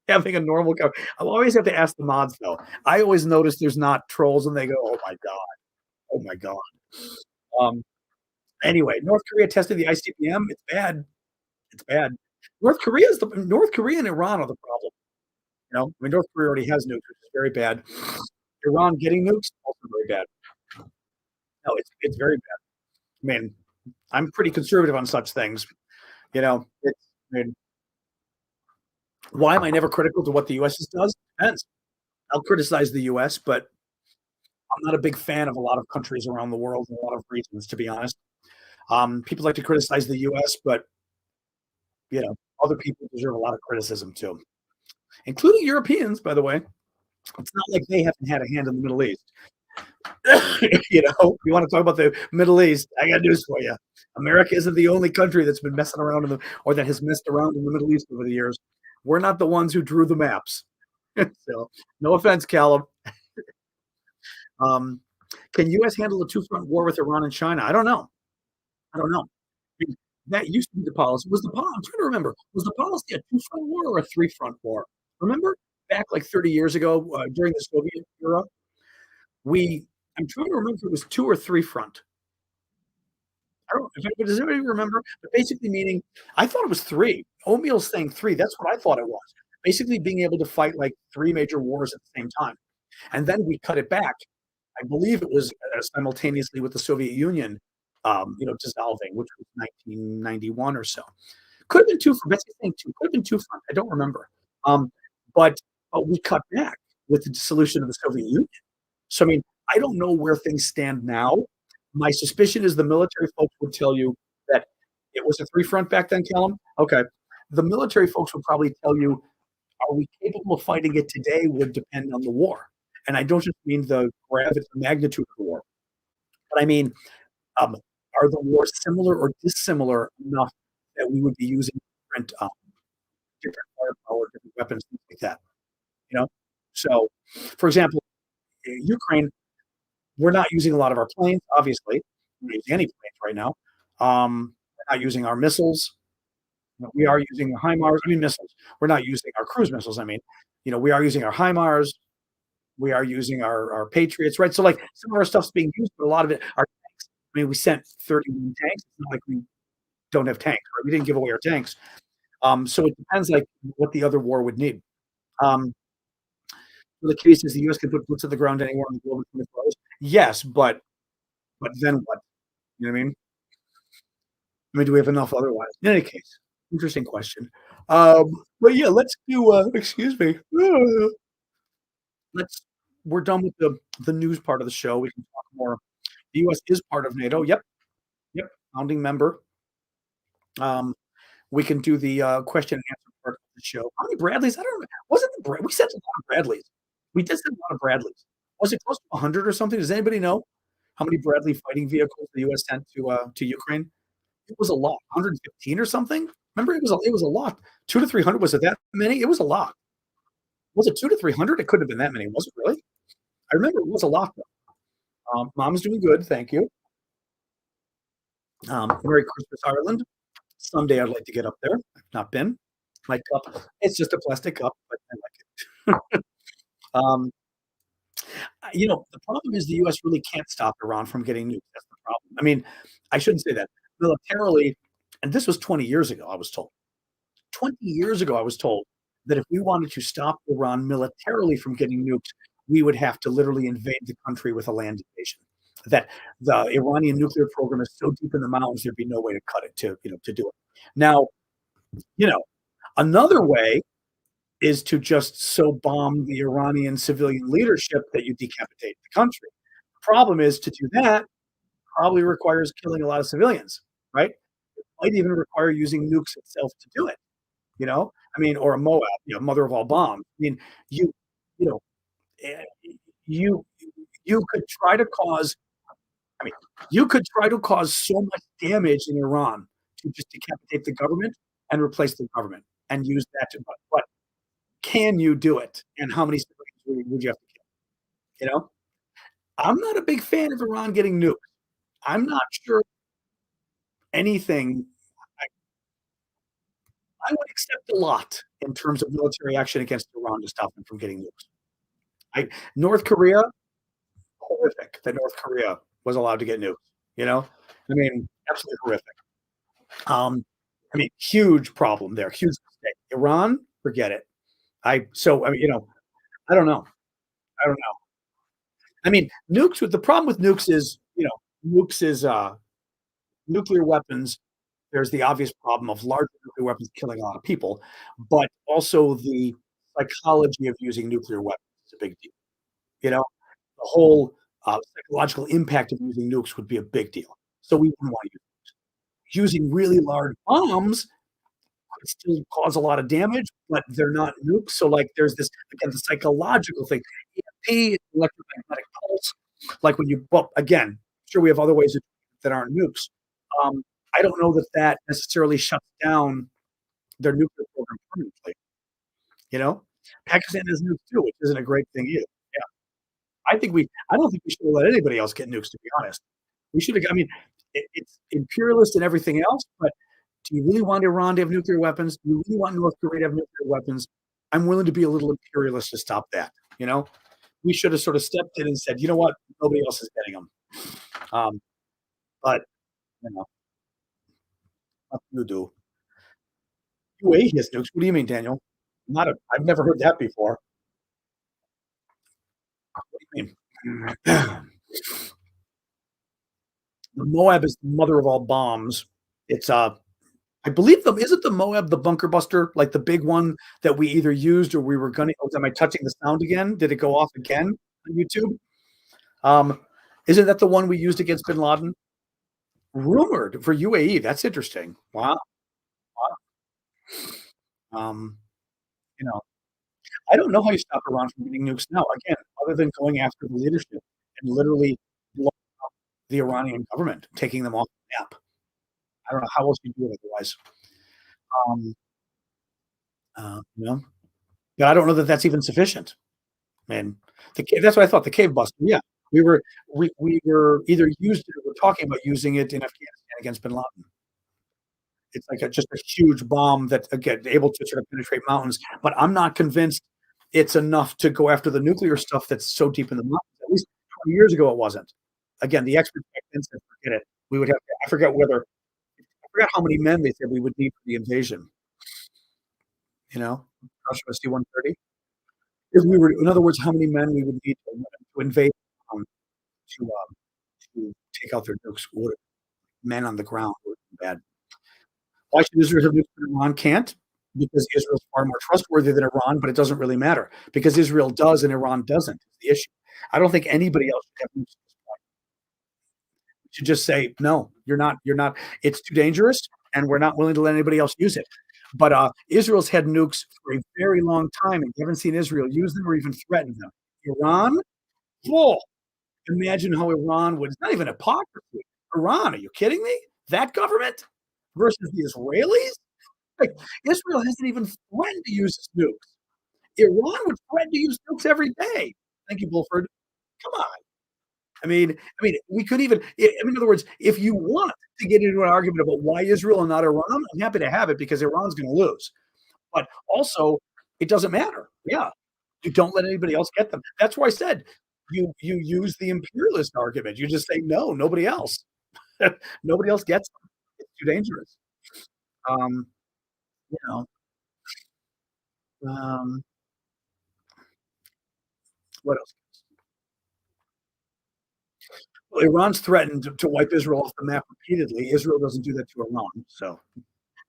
Having a normal. I'll always have to ask the mods though. I always notice there's not trolls, and they go, "Oh my god, oh my god." Anyway, North Korea tested the ICBM. It's bad. It's bad. North Korea and Iran are the problem. I mean, North Korea already has nukes, which is very bad. Iran getting nukes, also very bad. No, it's very bad. I mean, I'm pretty conservative on such things. I mean, why am I never critical to what the U.S. does? Depends. I'll criticize the U.S., but I'm not a big fan of a lot of countries around the world for a lot of reasons, to be honest. People like to criticize the U.S., but other people deserve a lot of criticism too, including Europeans, by the way. It's not like they haven't had a hand in the Middle East. You want to talk about the Middle East? I got news for you. America isn't the only country that's been messing around or that has messed around in the Middle East over the years. We're not the ones who drew the maps. So, no offense, Callum. Um, can US handle a two-front war with Iran and China? I don't know. I don't know. I mean, that used to be the policy. I'm trying to remember, was the policy a two-front war or a three-front war? Remember back like 30 years ago, during the Soviet era, we I'm trying to remember if it was two or three front. I don't if anybody does anybody remember? But basically meaning I thought it was 3. O'Meal's saying 3, that's what I thought it was. Basically being able to fight like 3 major wars at the same time. And then we cut it back. I believe it was, simultaneously with the Soviet Union, dissolving, which was 1991 or so. Could have been 2 front. Betsy's saying 2. Could have been 2 front. I don't remember. Um, but we cut back with the dissolution of the Soviet Union. So, I mean, I don't know where things stand now. My suspicion is the military folks would tell you that it was a 3 front back then, Callum? Okay. The military folks would probably tell you, are we capable of fighting it today would depend on the war. And I don't just mean the gravity, the magnitude of the war, but I mean, um, are the wars similar or dissimilar enough that we would be using different firepower, different weapons, things like that, you know? So, for example, Ukraine, we're not using a lot of our planes, obviously. We're not using any planes right now. We're not using our missiles. We are using the HIMARS. I mean, missiles. We're not using our cruise missiles. I mean, we are using our HIMARS. We are using our Patriots, right? So, like, some of our stuff's being used, but a lot of it are tanks. I mean, we sent 31 tanks. It's not like we don't have tanks, right? We didn't give away our tanks. So it depends, like, what the other war would need. Um, the case is the US can put boots on the ground anywhere in the globe in 24 hours. Yes, but then what? You know what I mean? I mean, do we have enough otherwise? In any case, interesting question. But yeah, let's do, excuse me. Let's we're done with the news part of the show. We can talk more. The US is part of NATO. Yep, yep, founding member. Um, we can do the, question and answer part of the show. How many Bradleys? I don't know. Wasn't the Brad we sent a lot of Bradleys. We did send a lot of Bradleys. Was it close to 100 or something? Does anybody know how many Bradley fighting vehicles the US sent to Ukraine? It was a lot. 115 or something? Remember, it was a lot. 2 to 300, was it that many? It was a lot. Was it 2 to 300? It couldn't have been that many, was it really? I remember it was a lot, though. Mom's doing good, thank you. Merry Christmas, Ireland. Someday I'd like to get up there. I've not been. My cup, it's just a plastic cup, but I like it. Um, the problem is the US really can't stop Iran from getting nuked. That's the problem. I mean, I shouldn't say that. Militarily, and this was 20 years ago, I was told. 20 years ago, I was told that if we wanted to stop Iran militarily from getting nuked, we would have to literally invade the country with a land invasion. That the Iranian nuclear program is so deep in the mountains, there'd be no way to cut it to do it. Now, you know, another way is to just so bomb the Iranian civilian leadership that you decapitate the country. The problem is to do that probably requires killing a lot of civilians, right? It might even require using nukes itself to do it. I mean, or a Moab, mother of all bombs. I mean, you, you know, eh, you, you could try to cause. I mean, you could try to cause so much damage in Iran to just decapitate the government and replace the government and use that to. But can you do it? And how many civilians would you have to kill? I'm not a big fan of Iran getting nuked. I'm not sure anything. I, I would accept a lot in terms of military action against Iran to stop them from getting nukes. North Korea, horrific that North Korea was allowed to get nukes. I mean, absolutely horrific. I mean, huge problem there, huge mistake. Iran, forget it. I mean, I don't know. I don't know. I mean, nukes. With the problem with nukes is, nukes is nuclear weapons. There's the obvious problem of large nuclear weapons killing a lot of people, but also the psychology of using nuclear weapons is a big deal. You know, the whole psychological impact of using nukes would be a big deal. So we wouldn't want to use using really large bombs could still cause a lot of damage, but they're not nukes. So, like, there's this again the psychological thing. EMP, electromagnetic pulse, like when you well, again, sure we have other ways that aren't nukes. Um, I don't know that that necessarily shuts down their nuclear program permanently. You know, Pakistan has nukes too, which isn't a great thing either. Yeah. I don't think we should let anybody else get nukes, to be honest. We should have I mean, it's imperialist and everything else, but do you really want Iran to have nuclear weapons? Do you really want North Korea to have nuclear weapons? I'm willing to be a little imperialist to stop that, you know? We should have sort of stepped in and said, "You know what? Nobody else is getting them." Um, but, you know, nothing to do. UAE has nukes. What do you mean, Daniel? Not a I've never heard that before. What do you mean? The Moab is the mother of all bombs. It's, I believe the is it the Moab, the bunker buster, like the big one that we either used or we were gonna oh, am I touching the sound again? Did it go off again on YouTube? Um, isn't that the one we used against bin Laden? Rumored for UAE. That's interesting. Wow, wow. Um, you know, I don't know how you stop Iran from getting nukes now. Again, other than going after the leadership and literally blowing up the Iranian government, taking them off the map. I don't know how else you do it otherwise. Um, you know, but I don't know that that's even sufficient. Man, that's what I thought. The cave buster. Yeah, we were either used it or we're talking about using it in Afghanistan against bin Laden. It's like just a huge bomb that again able to sort of penetrate mountains. But I'm not convinced it's enough to go after the nuclear stuff that's so deep in the mountains. At least 20 years ago, it wasn't. Again, the experts back then said, forget it. We would have. I forget whether. I forgot how many men they said we would need for the invasion. You know, Joshua C-130. If we were, in other words, how many men we would need to invade um, to take out their nukes. Would men on the ground would be bad. Why should Israel have nukes and Iran can't? Because Israel's far more trustworthy than Iran, but it doesn't really matter because Israel does and Iran doesn't. Is the issue. I don't think anybody else should have nukes at this point. We should just say no. You're not. You're not. It's too dangerous, and we're not willing to let anybody else use it. But Israel's had nukes for a very long time, and you haven't seen Israel use them or even threaten them. Iran, whoa! Imagine how Iran would. It's not even hypocrisy. Iran, are you kidding me? That government versus the Israelis? Like, Israel hasn't even threatened to use its nukes. Iran would threaten to use nukes every day. Thank you, Bulford. Come on. We could even. In other words, if you want to get into an argument about why Israel and not Iran, I'm happy to have it because Iran's going to lose. But also, it doesn't matter. Yeah, you don't let anybody else get them. That's why I said you use the imperialist argument. You just say no, nobody else. Nobody else gets them. It's too dangerous. Um, you know, um, what else? Well, Iran's threatened to wipe Israel off the map repeatedly. Israel doesn't do that to Iran. So,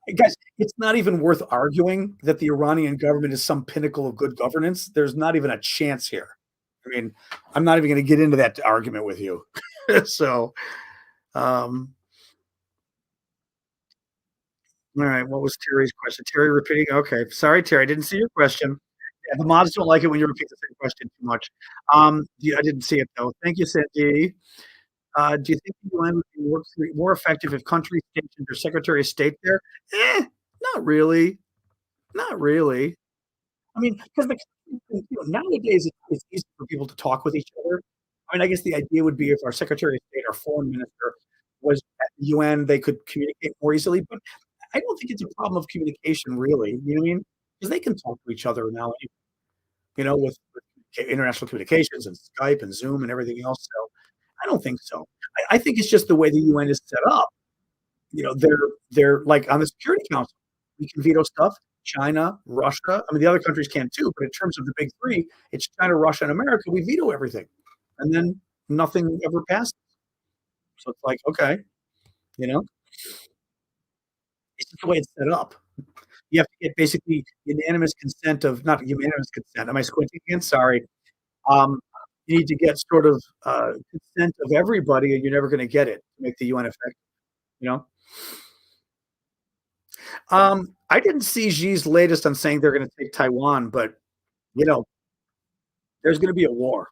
hey, guys, it's not even worth arguing that the Iranian government is some pinnacle of good governance. There's not even a chance here. I mean, I'm not even going to get into that argument with you. So, um, all right. What was Terry's question? Terry repeating. Okay. Sorry, Terry. I didn't see your question. Yeah, the mods don't like it when you repeat the same question too much. Yeah, I didn't see it though. Thank you, Sandy. Do you think the UN would be more effective if countries stationed their Secretary of State there? Not really. Not really. I mean, because nowadays it's easy for people to talk with each other. I mean, I guess the idea would be if our Secretary of State, our Foreign Minister, was at the UN, they could communicate more easily. But I don't think it's a problem of communication, really. You know what I mean? Because they can talk to each other now, with international communications and Skype and Zoom and everything else. So I don't think so. I think it's just the way the UN is set up. They're like on the Security Council. We can veto stuff. China, Russia. I mean, the other countries can too, but in terms of the big three, it's China, Russia, and America. We veto everything, and then nothing ever passes. So it's like, okay, you know, it's just the way it's set up. You have to get basically unanimous consent of not unanimous consent. Am I squinting again? Sorry. Um, you need to get sort of consent of everybody, and you're never going to get it to make the UN effective. You know. I didn't see Xi's latest on saying they're going to take Taiwan, but you know, there's going to be a war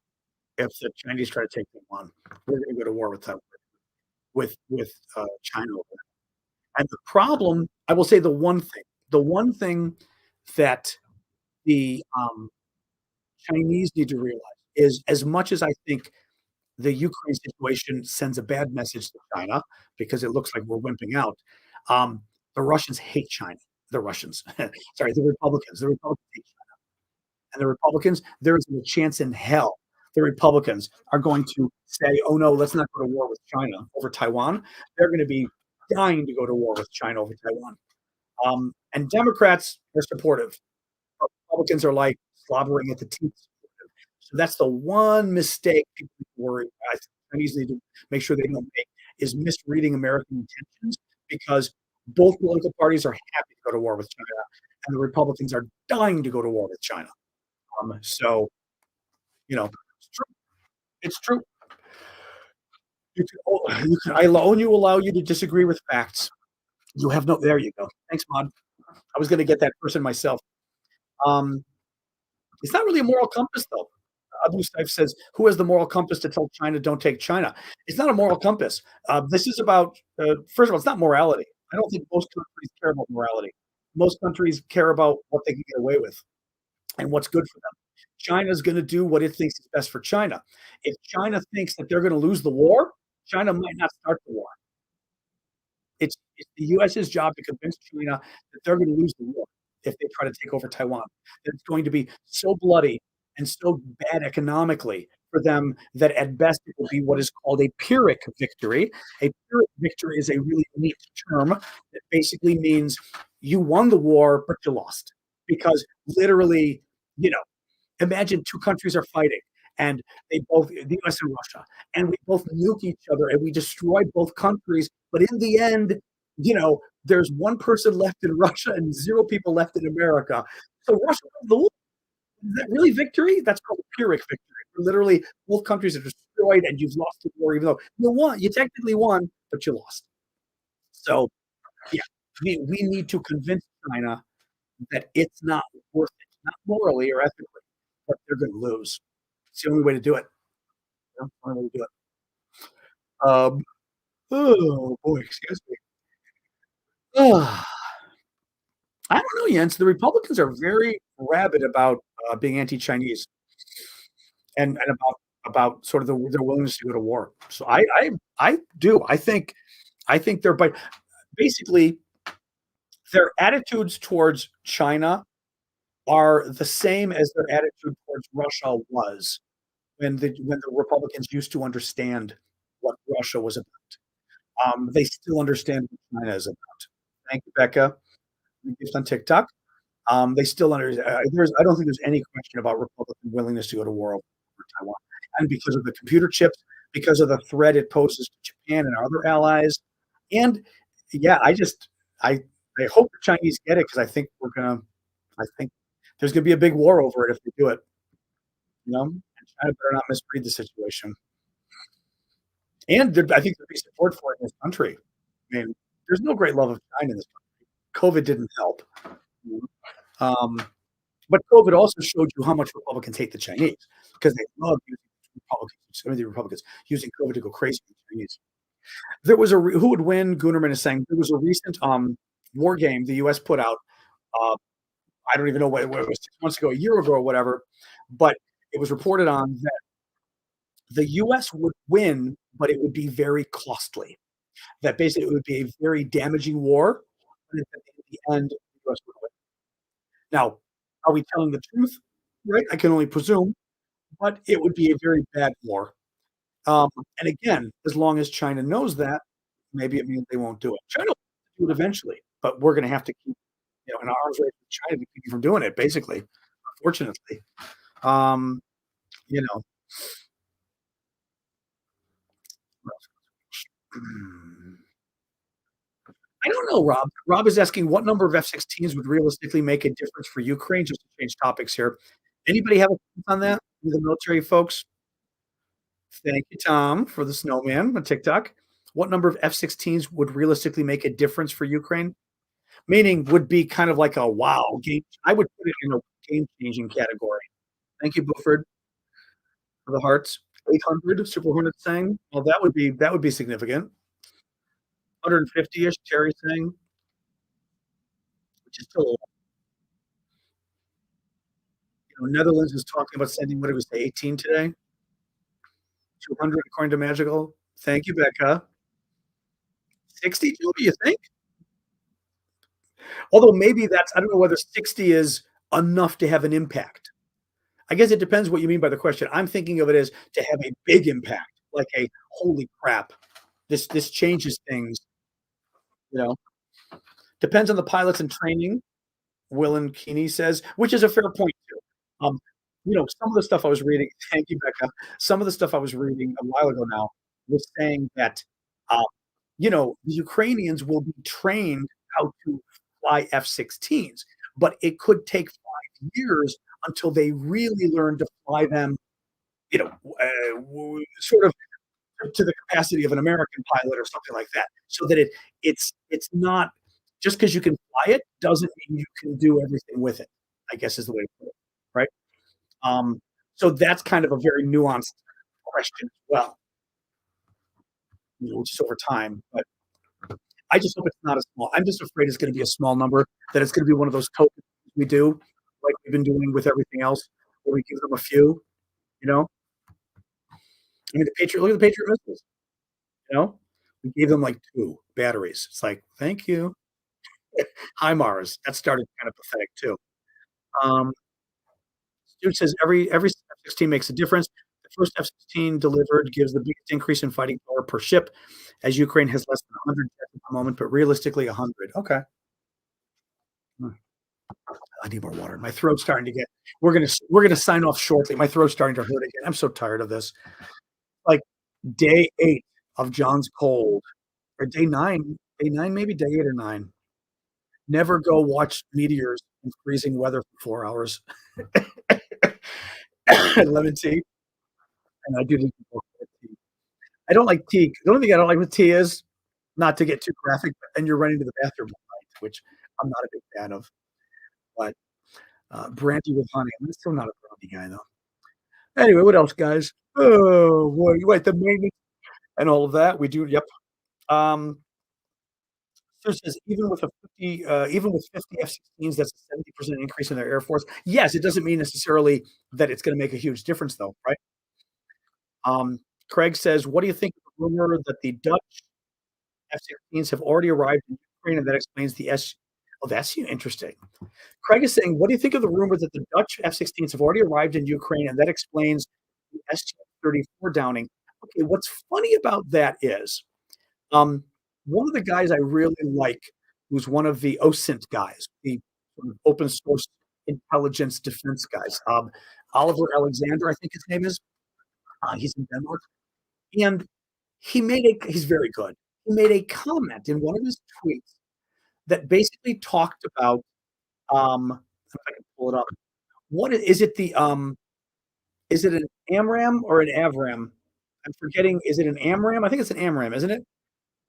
if the Chinese try to take Taiwan. We're going to go to war with Taiwan, with China over there. And the problem, I will say, the one thing that the Chinese need to realize is as much as I think the Ukraine situation sends a bad message to China because it looks like we're wimping out. Um, the Russians hate China. The Russians, sorry, the Republicans. The Republicans hate China. And the Republicans, there isn't a chance in hell the Republicans are going to say, "Oh no, let's not go to war with China over Taiwan." They're going to be dying to go to war with China over Taiwan. And Democrats are supportive. Republicans are like slobbering at the teeth. So that's the one mistake people worry. I think Chinese need to make sure they don't make is misreading American intentions because both political parties are happy to go to war with China, and the Republicans are dying to go to war with China. So it's true. It's true. I only allow you to disagree with facts. You have no. There you go. Thanks, Mod. I was going to get that person myself. Um, it's not really a moral compass, though. Abu Saif says, "Who has the moral compass to tell China don't take China?" It's not a moral compass. This is about, first of all, it's not morality. I don't think most countries care about morality. Most countries care about what they can get away with and what's good for them. China's going to do what it thinks is best for China. If China thinks that they're going to lose the war, China might not start the war. It's the US's job to convince China that they're going to lose the war if they try to take over Taiwan. That it's going to be so bloody and so bad economically for them that at best it will be what is called a Pyrrhic victory. A Pyrrhic victory is a really neat term that basically means you won the war, but you lost. Because literally, you know, imagine two countries are fighting and they both, the US and Russia, and we both nuke each other and we destroy both countries. But in the end, there's one person left in Russia and zero people left in America. So Russia won the war. Is that really victory? That's called a Pyrrhic victory. Literally, both countries are destroyed and you've lost the war, even though you won. You technically won, but you lost. So, yeah, we need to convince China that it's not worth it, not morally or ethically, but they're going to lose. It's the only way to do it. Only way to do it. Oh boy, excuse me. Ah, I don't know, Jens. The Republicans are very rabid about being anti-Chinese and about sort of their willingness to go to war. So I do. I think they're but basically their attitudes towards China are the same as their attitude towards Russia was when the Republicans used to understand what Russia was about. They still understand what China is about. Thank you, Becca. Gift on TikTok. They still I don't think there's any question about Republican willingness to go to war over Taiwan, and because of the computer chips, because of the threat it poses to Japan and our other allies, and yeah, I I hope the Chinese get it because I think there's gonna be a big war over it if they do it. And China better not misread the situation. And I think there'd be support for it in this country. I mean, there's no great love of China in this country. COVID didn't help. Um, but COVID also showed you how much Republicans hate the Chinese because they love using the Republicans using COVID to go crazy with the Chinese. There was who would win? Gunnerman is saying there was a recent war game the U.S. put out. Uh, I don't even know what it was 6 months ago, a year ago, or whatever. But it was reported on that the U.S. would win, but it would be very costly. That basically it would be a very damaging war, but at the end, the U.S. would win. Now, are we telling the truth? Right? I can only presume, but it would be a very bad war. And again, as long as China knows that, maybe it means they won't do it. China will do it eventually, but we're going to have to keep, an arms race with China to keep you from doing it. Basically, unfortunately, um, you know. I don't know, Rob. Rob is asking what number of F-16s would realistically make a difference for Ukraine. Just to change topics here. Anybody have a comment on that? The military folks. Thank you, Tom, for the snowman on TikTok. What number of F-16s would realistically make a difference for Ukraine? Meaning would be kind of like a wow game. I would put it in a game-changing category. Thank you, Buford, for the hearts. 800 Super Hornet saying, well, that would be significant. 150-ish, Terry saying, which is still So Netherlands is talking about sending, what did we say, 18 today? 200 according to Magical. Thank you, Becca. 62, do you think? Although maybe that's, I don't know whether 60 is enough to have an impact. I guess it depends what you mean by the question. I'm thinking of it as to have a big impact, like a holy crap, this changes things, you know. Depends on the pilots and training, Will and Keeney says, which is a fair point too. Um, some of the stuff I was reading, thank you, Becca. Some of the stuff I was reading a while ago now was saying that uh, the Ukrainians will be trained how to fly F-16s, but it could take 5 years until they really learn to fly them, sort of to the capacity of an American pilot or something like that. So that it's not just because you can fly it doesn't mean you can do everything with it, I guess is the way to put it, right? Um, so that's kind of a very nuanced question as well, just over time. But I just hope it's not a small. I'm just afraid it's going to be a small number. That it's going to be one of those tokens we do, like we've been doing with everything else, where we give them a few. You know, I mean, the Patriot. Look at the Patriot missiles. We gave them like two batteries. It's like, thank you. HIMARS. That started kind of pathetic too. Um, Stu says every F-16 makes a difference. The first F-16 delivered gives the biggest increase in fighting power per ship, as Ukraine has less than 100 jets at the moment, but realistically 100. Okay. Hmm. I need more water. My throat's starting to get. We're gonna sign off shortly. My throat's starting to hurt again. I'm so tired of this. Like day 8 of John's cold, or day 9, maybe day 8 or 9. Never go watch meteors in freezing weather for 4 hours. Lemon tea, and I do need more tea. I don't like tea. The only thing I don't like with tea is, not to get too graphic, but then you're running to the bathroom all night, which I'm not a big fan of. But brandy with honey, I'm still not a brandy guy though. Anyway, what else, guys? Oh boy, wait, the maintenance and all of that we do. Yep. Um, so it says even with 50 F-16s, that's a 70% increase in their air force. Yes, it doesn't mean necessarily that it's going to make a huge difference, though, right? Craig says, "What do you think of the rumor that the Dutch F-16s have already arrived in Ukraine, and that explains the S?" Oh, that's interesting. Craig is saying, "What do you think of the rumor that the Dutch F-16s have already arrived in Ukraine, and that explains the SU-34 downing?" Okay, what's funny about that is, um, one of the guys I really like, who's one of the OSINT guys, the sort of open source intelligence defense guys, Oliver Alexander, I think his name is. He's in Denmark, and he's very good. He made a comment in one of his tweets that basically talked about, if I can pull it up. Is it is it an AMRAAM or an AVRAAM? I'm forgetting. Is it an AMRAAM? I think it's an AMRAAM, isn't it?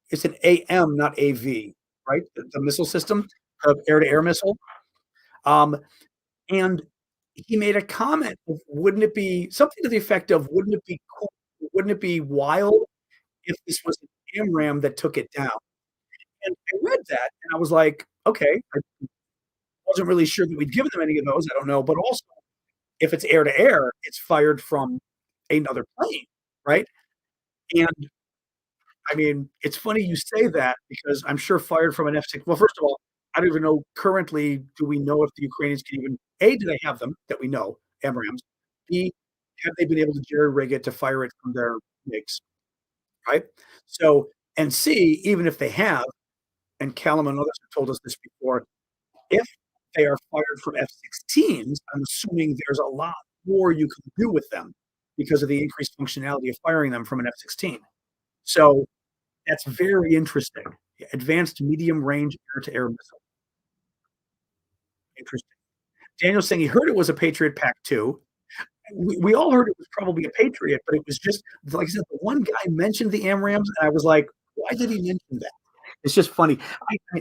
It's an AM, not AV, right? The missile system, air-to-air missile. Um, and he made a comment of, wouldn't it be something to the effect of, wouldn't it be cool? Wouldn't it be wild if this was an AMRAAM that took it down? And I read that and I was like, okay, I wasn't really sure that we'd given them any of those. I don't know. But also, if it's air to air, it's fired from another plane, right? And I mean, it's funny you say that, because I'm sure fired from an F-16. Well, first of all, I don't even know currently, do we know if the Ukrainians can even, A, do they have them that we know, AMRAAMs? B, have they been able to jerry rig it to fire it from their MiGs, right? So, and C, even if they have, and Callum and others have told us this before, if they are fired from F-16s, I'm assuming there's a lot more you can do with them because of the increased functionality of firing them from an F-16. So that's very interesting. Advanced medium range air-to-air missile. Interesting. Daniel's saying he heard it was a Patriot Pac-2. We all heard it was probably a Patriot, but it was just, like I said, the one guy mentioned the AMRAAMs, and I was like, why did he mention that? It's just funny.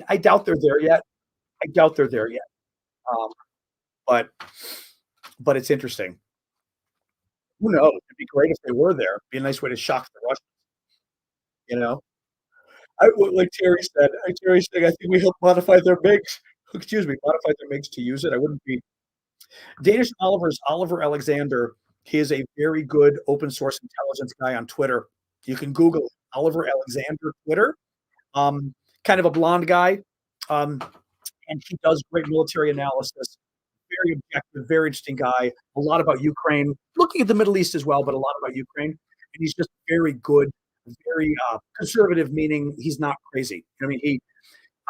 I doubt they're there yet. I doubt they're there yet. Um, but it's interesting. Who knows? It'd be great if they were there. It'd be a nice way to shock the Russians, you know? Like Terry said, I think we helped modify their MiGs. Excuse me, modify their MiGs to use it. I wouldn't be. Danish Oliver's Oliver Alexander. He is a very good open source intelligence guy on Twitter. You can Google Oliver Alexander Twitter. Um, Kind of a blonde guy, um, and he does great military analysis. Very objective, very interesting guy. A lot about Ukraine, looking at the Middle East as well, but a lot about Ukraine. And he's just very good, very conservative, meaning he's not crazy. I mean,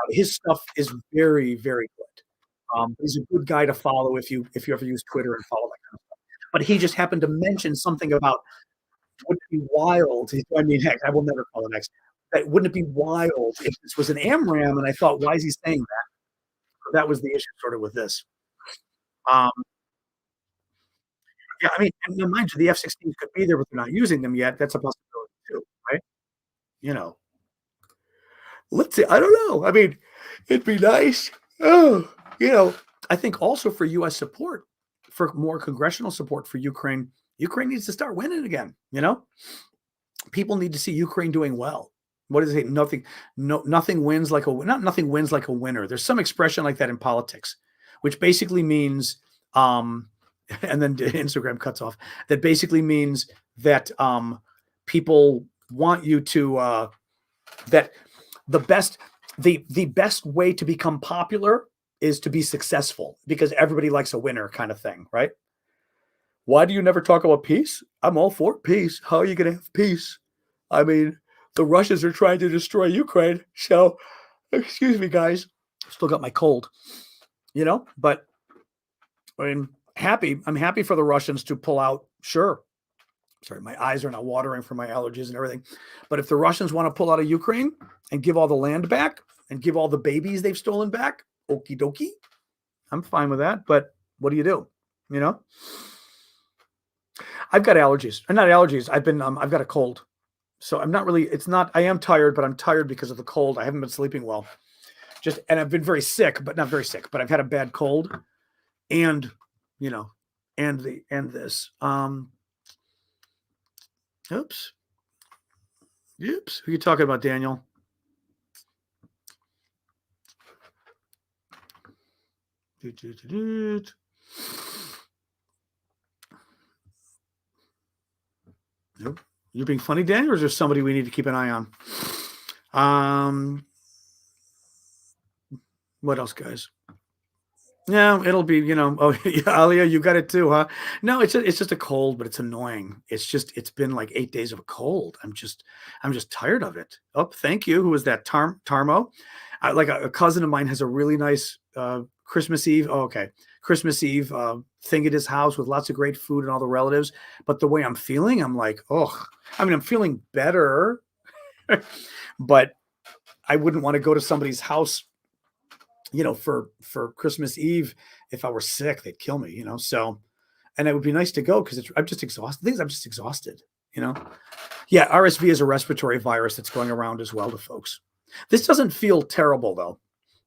his stuff is very, very good. He's a good guy to follow if you ever use Twitter and follow that kind of stuff. But he just happened to mention something about wouldn't it be wild? I mean, heck, I will never call it X. That wouldn't it be wild if this was an AMRAAM? And I thought, why is he saying that? That was the issue, sort of, with this. Um, yeah, I mean, and mind you, the F-16s could be there, but they're not using them yet. That's a possibility too, right? You know, let's see. I don't know. I mean, it'd be nice. Oh, I think also for U.S. support, for more congressional support for Ukraine. Ukraine needs to start winning again. People need to see Ukraine doing well. What does it say? Nothing wins like nothing wins like a winner. There's some expression like that in politics, which basically means, and then Instagram cuts off. That basically means that people want you to that the best way to become popular is to be successful, because everybody likes a winner, kind of thing, right? Why do you never talk about peace? I'm all for peace. How are you going to have peace? I mean, the Russians are trying to destroy Ukraine. So, excuse me, guys. Still got my cold, but I mean, I'm happy for the Russians to pull out. Sure. Sorry, my eyes are now watering from my allergies and everything. But if the Russians want to pull out of Ukraine and give all the land back and give all the babies they've stolen back, okie dokie, I'm fine with that. But what do you do? I've got allergies. Not allergies. I've got a cold. So I'm not really, I am tired, but I'm tired because of the cold. I haven't been sleeping well. And I've been very sick, but not very sick, but I've had a bad cold and, and this. Oops. Who are you talking about, Daniel? Nope. You're being funny, Daniel, or is there somebody we need to keep an eye on? What else, guys? Yeah, it'll be, oh, yeah, Alia, you got it too, huh? No, it's just a cold, but it's annoying. It's been like 8 days of a cold. I'm just tired of it. Oh, thank you. Who was that? Tarmo? Like a cousin of mine has a really nice Christmas Eve. Oh, okay. Christmas Eve thing at his house with lots of great food and all the relatives. But the way I'm feeling, I'm like, oh, I mean, I'm feeling better, but I wouldn't want to go to somebody's house, for Christmas Eve. If I were sick, they'd kill me, so, and it would be nice to go because I'm just exhausted. I'm just exhausted, Yeah, RSV is a respiratory virus that's going around as well to folks. This doesn't feel terrible though.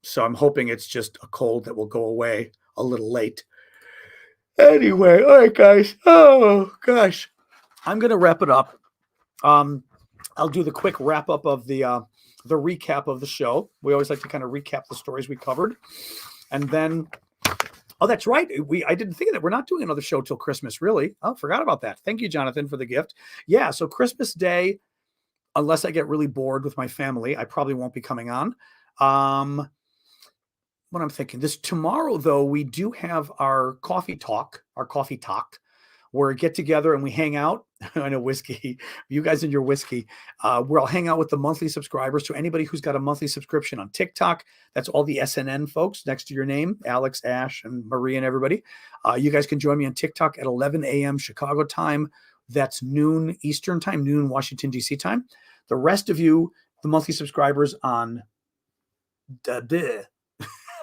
So I'm hoping it's just a cold that will go away a little late. Anyway, all right, guys. Oh, gosh. I'm going to wrap it up. I'll do the quick wrap up of the recap of the show. We always like to kind of recap the stories we covered. And then, oh, that's right. I didn't think of that. We're not doing another show till Christmas, really. Oh, forgot about that. Thank you, Jonathan, for the gift. Yeah, so Christmas Day, unless I get really bored with my family, I probably won't be coming on. What I'm thinking, this tomorrow, though, we do have our coffee talk, where we get together and we hang out. I know whiskey, you guys and your whiskey, where I'll hang out with the monthly subscribers. So anybody who's got a monthly subscription on TikTok, that's all the SNN folks next to your name, Alex, Ash, and Marie, and everybody. You guys can join me on TikTok at 11 a.m. Chicago time. That's noon Eastern time, noon Washington, D.C. time. The rest of you, the monthly subscribers on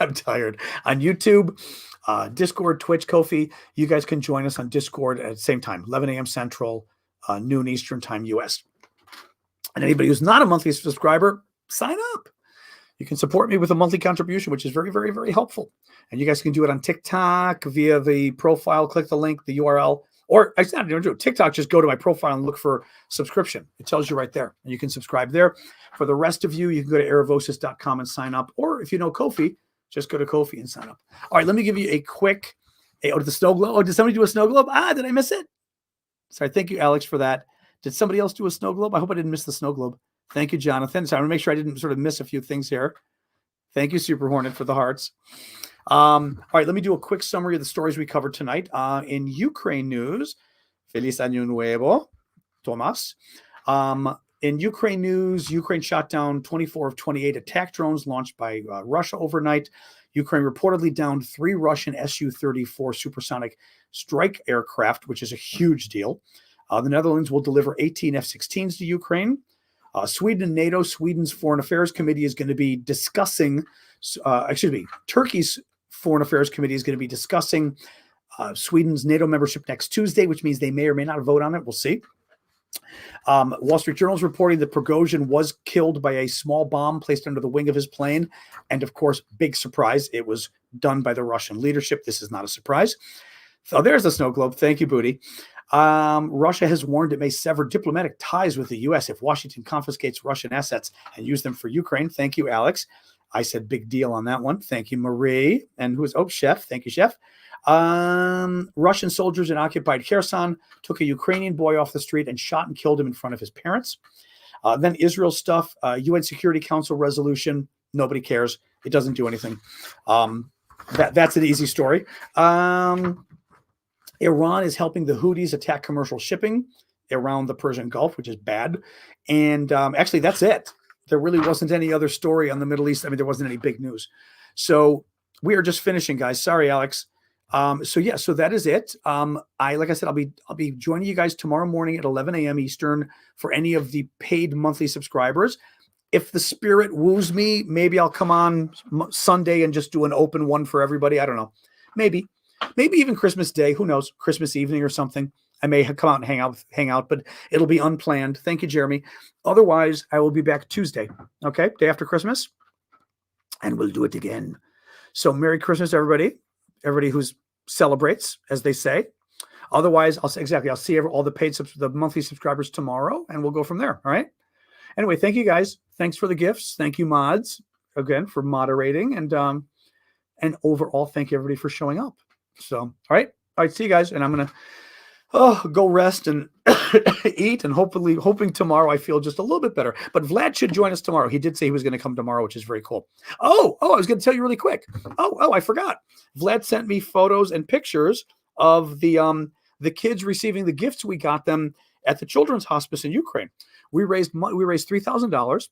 I'm tired. On YouTube, Discord, Twitch, Ko-fi, you guys can join us on Discord at the same time, 11 a.m. Central, noon Eastern time, US. And anybody who's not a monthly subscriber, sign up. You can support me with a monthly contribution, which is very, very, very helpful. And you guys can do it on TikTok via the profile, click the link, the URL, or I said, don't do it. TikTok, just go to my profile and look for subscription. It tells you right there, and you can subscribe there. For the rest of you, you can go to erevosis.com and sign up. Or if you know Ko-fi, just go to Ko-fi and sign up. All right, let me give you a quick Hey, oh, did the snow globe? Oh, did somebody do a snow globe? Did I miss it? Sorry. Thank you, Alex, for that. Did somebody else do a snow globe? I hope I didn't miss the snow globe. Thank you, Jonathan. So I want to make sure I didn't sort of miss a few things here. Thank you, Super Hornet, for the hearts. All right, let me do a quick summary of the stories we covered tonight. In Ukraine news, Feliz Año Nuevo, Tomas. In Ukraine news, Ukraine shot down 24 of 28 attack drones launched by Russia overnight. Ukraine reportedly downed 3 Russian Su-34 supersonic strike aircraft, which is a huge deal. The Netherlands will deliver 18 F-16s to Ukraine. Sweden and NATO, Sweden's Foreign Affairs Committee is going to be discussing, Turkey's Foreign Affairs Committee is going to be discussing Sweden's NATO membership next Tuesday, which means they may or may not vote on it. We'll see. Wall Street Journal is reporting that Prigozhin was killed by a small bomb placed under the wing of his plane. And of course, big surprise, it was done by the Russian leadership. This is not a surprise. So there's the snow globe. Thank you, Booty. Russia has warned it may sever diplomatic ties with the U.S. if Washington confiscates Russian assets and use them for Ukraine. Thank you, Alex. I said big deal on that one. Thank you, Marie. And who is, Chef. Thank you, Chef. Russian soldiers in occupied Kherson took a Ukrainian boy off the street and shot and killed him in front of his parents. Then Israel stuff, UN Security Council resolution. Nobody cares. It doesn't do anything. That's an easy story. Iran is helping the Houthis attack commercial shipping around the Persian Gulf, which is bad. And actually, that's it. There really wasn't any other story on the Middle East. I mean, there wasn't any big news. So we are just finishing, guys. Sorry, Alex. So that is it. Like I said, I'll be joining you guys tomorrow morning at 11 a.m. Eastern for any of the paid monthly subscribers. If the spirit woos me, maybe I'll come on Sunday and just do an open one for everybody. I don't know. Maybe even Christmas Day. Who knows? Christmas evening or something. I may come out and hang out, but it'll be unplanned. Thank you, Jeremy. Otherwise, I will be back Tuesday. Okay, day after Christmas, and we'll do it again. So, Merry Christmas, everybody. Everybody who celebrates, as they say. Otherwise, I'll see all the monthly subscribers tomorrow, and we'll go from there. All right. Anyway, thank you guys. Thanks for the gifts. Thank you, mods, again for moderating, and overall, thank you everybody for showing up. So, all right, see you guys, and I'm gonna go rest and eat, and hoping tomorrow I feel just a little bit better. But Vlad should join us tomorrow. He did say he was going to come tomorrow, which is very cool. I was going to tell you really quick. I forgot. Vlad sent me photos and pictures of the kids receiving the gifts we got them at the Children's Hospice in Ukraine. We raised $3,000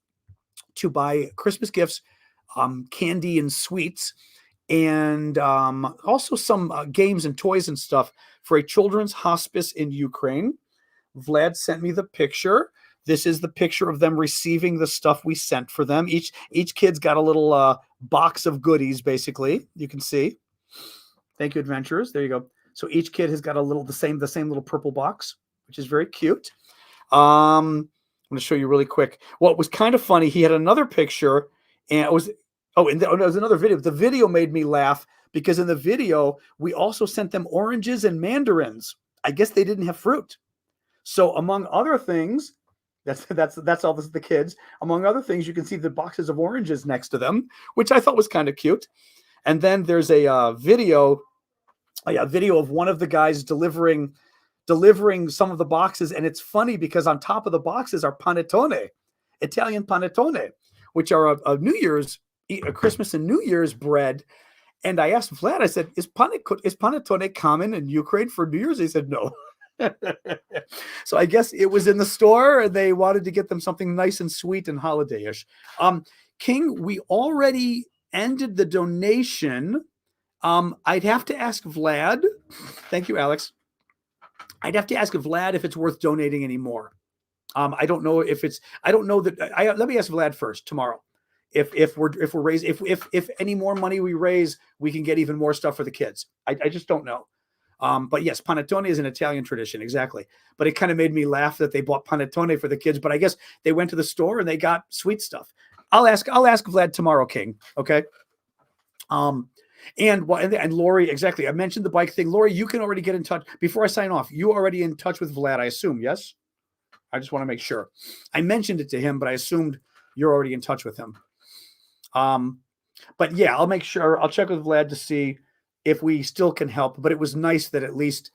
to buy Christmas gifts, candy and sweets, and also some games and toys and stuff for a children's hospice in Ukraine. Vlad sent me the picture. This is the picture of them receiving the stuff we sent for them. Each kid's got a little box of goodies, basically. You can see. Thank you, adventurers. There you go. So each kid has got the same little purple box, which is very cute. I'm going to show you really quick. Well, it was kind of funny. He had another picture, and it was there was another video. The video made me laugh because in the video we also sent them oranges and mandarins. I guess they didn't have fruit. So among other things, that's all the kids. Among other things, you can see the boxes of oranges next to them, which I thought was kind of cute. And then there's a video of one of the guys delivering some of the boxes, and it's funny because on top of the boxes are panettone, Italian panettone, which are a Christmas and New Year's bread. And I asked Vlad, I said, is panettone common in Ukraine for New Year's? He said no. So I guess it was in the store and they wanted to get them something nice and sweet and holiday-ish. King, we already ended the donation. I'd have to ask Vlad. Thank you, Alex. I'd have to ask Vlad if it's worth donating anymore. I don't know if it's. I don't know that. Let me ask Vlad first tomorrow. If we're raising, if any more money we raise, we can get even more stuff for the kids. I just don't know. But yes, panettone is an Italian tradition, exactly. But it kind of made me laugh that they bought panettone for the kids. But I guess they went to the store and they got sweet stuff. I'll ask Vlad tomorrow, King. Okay. And Lori, exactly. I mentioned the bike thing. Lori, you can already get in touch before I sign off. You already in touch with Vlad, I assume. Yes. I just want to make sure. I mentioned it to him, but I assumed you're already in touch with him. But yeah, I'll make sure. I'll check with Vlad to see if we still can help. But it was nice that at least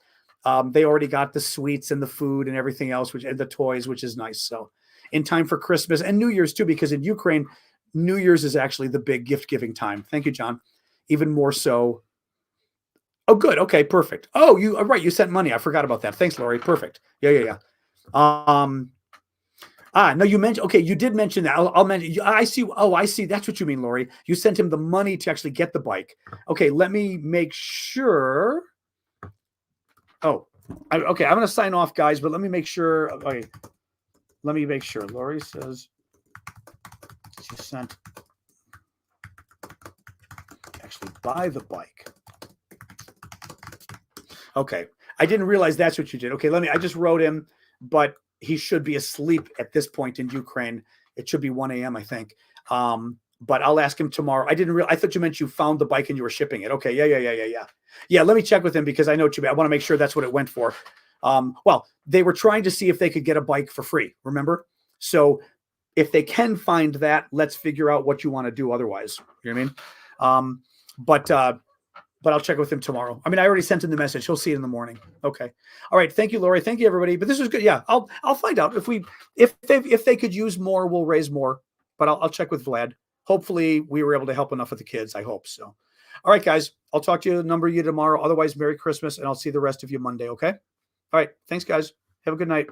they already got the sweets and the food and everything else, and the toys, which is nice. So in time for Christmas and New Year's too, because in Ukraine, New Year's is actually the big gift giving time. Thank you, John. Even more so. Oh, good. Okay, perfect. Oh, you are right. You sent money. I forgot about that. Thanks, Lori. Perfect. Yeah. No, you mentioned, okay, you did mention that. I'll mention, I see. Oh, I see. That's what you mean, Lori. You sent him the money to actually get the bike. Okay, let me make sure. Oh, okay. I'm going to sign off, guys, but let me make sure. Okay, let me make sure. Lori says she sent actually buy the bike. Okay. I didn't realize that's what you did. Okay, I just wrote him, but he should be asleep at this point in Ukraine. It should be 1 a.m., I think. But I'll ask him tomorrow. I thought you meant you found the bike and you were shipping it. Okay, yeah. Yeah, let me check with him because I know what you mean. I want to make sure that's what it went for. Well, they were trying to see if they could get a bike for free, remember? So if they can find that, let's figure out what you want to do otherwise. You know what I mean? But I'll check with him tomorrow. I mean, I already sent him the message. He'll see it in the morning. Okay. All right. Thank you, Lori. Thank you, everybody. But this was good. Yeah, I'll find out if they could use more, we'll raise more. But I'll check with Vlad. Hopefully, we were able to help enough with the kids. I hope so. All right, guys. I'll talk to you tomorrow. Otherwise, Merry Christmas, and I'll see the rest of you Monday. Okay. All right. Thanks, guys. Have a good night.